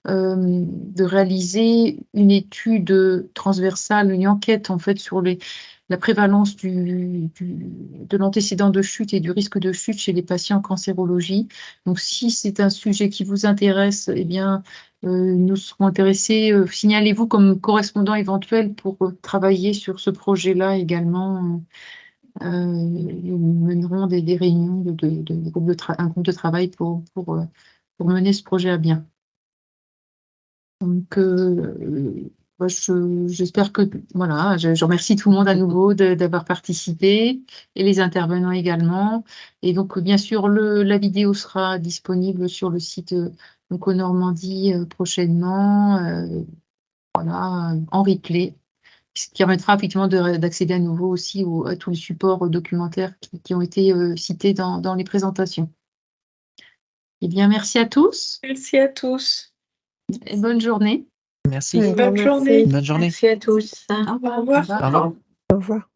de réaliser une étude transversale, une enquête en fait sur la prévalence de l'antécédent de chute et du risque de chute chez les patients en cancérologie. Donc, si c'est un sujet qui vous intéresse, eh bien, nous serons intéressés. Signalez-vous comme correspondant éventuel pour travailler sur ce projet-là également. Nous mènerons des réunions un groupe de travail pour mener ce projet à bien. Donc, j'espère que, voilà, je remercie tout le monde à nouveau d'avoir participé et les intervenants également. Et donc, bien sûr, la vidéo sera disponible sur le site Normandie prochainement, voilà, en replay, ce qui permettra effectivement d'accéder à nouveau aussi à tous les supports documentaires qui ont été cités dans les présentations. Eh bien, merci à tous. Merci à tous. Et bonne journée. Merci. Oui, Bonne journée. Bonne journée. Merci à tous. Au revoir. Au revoir. Au revoir.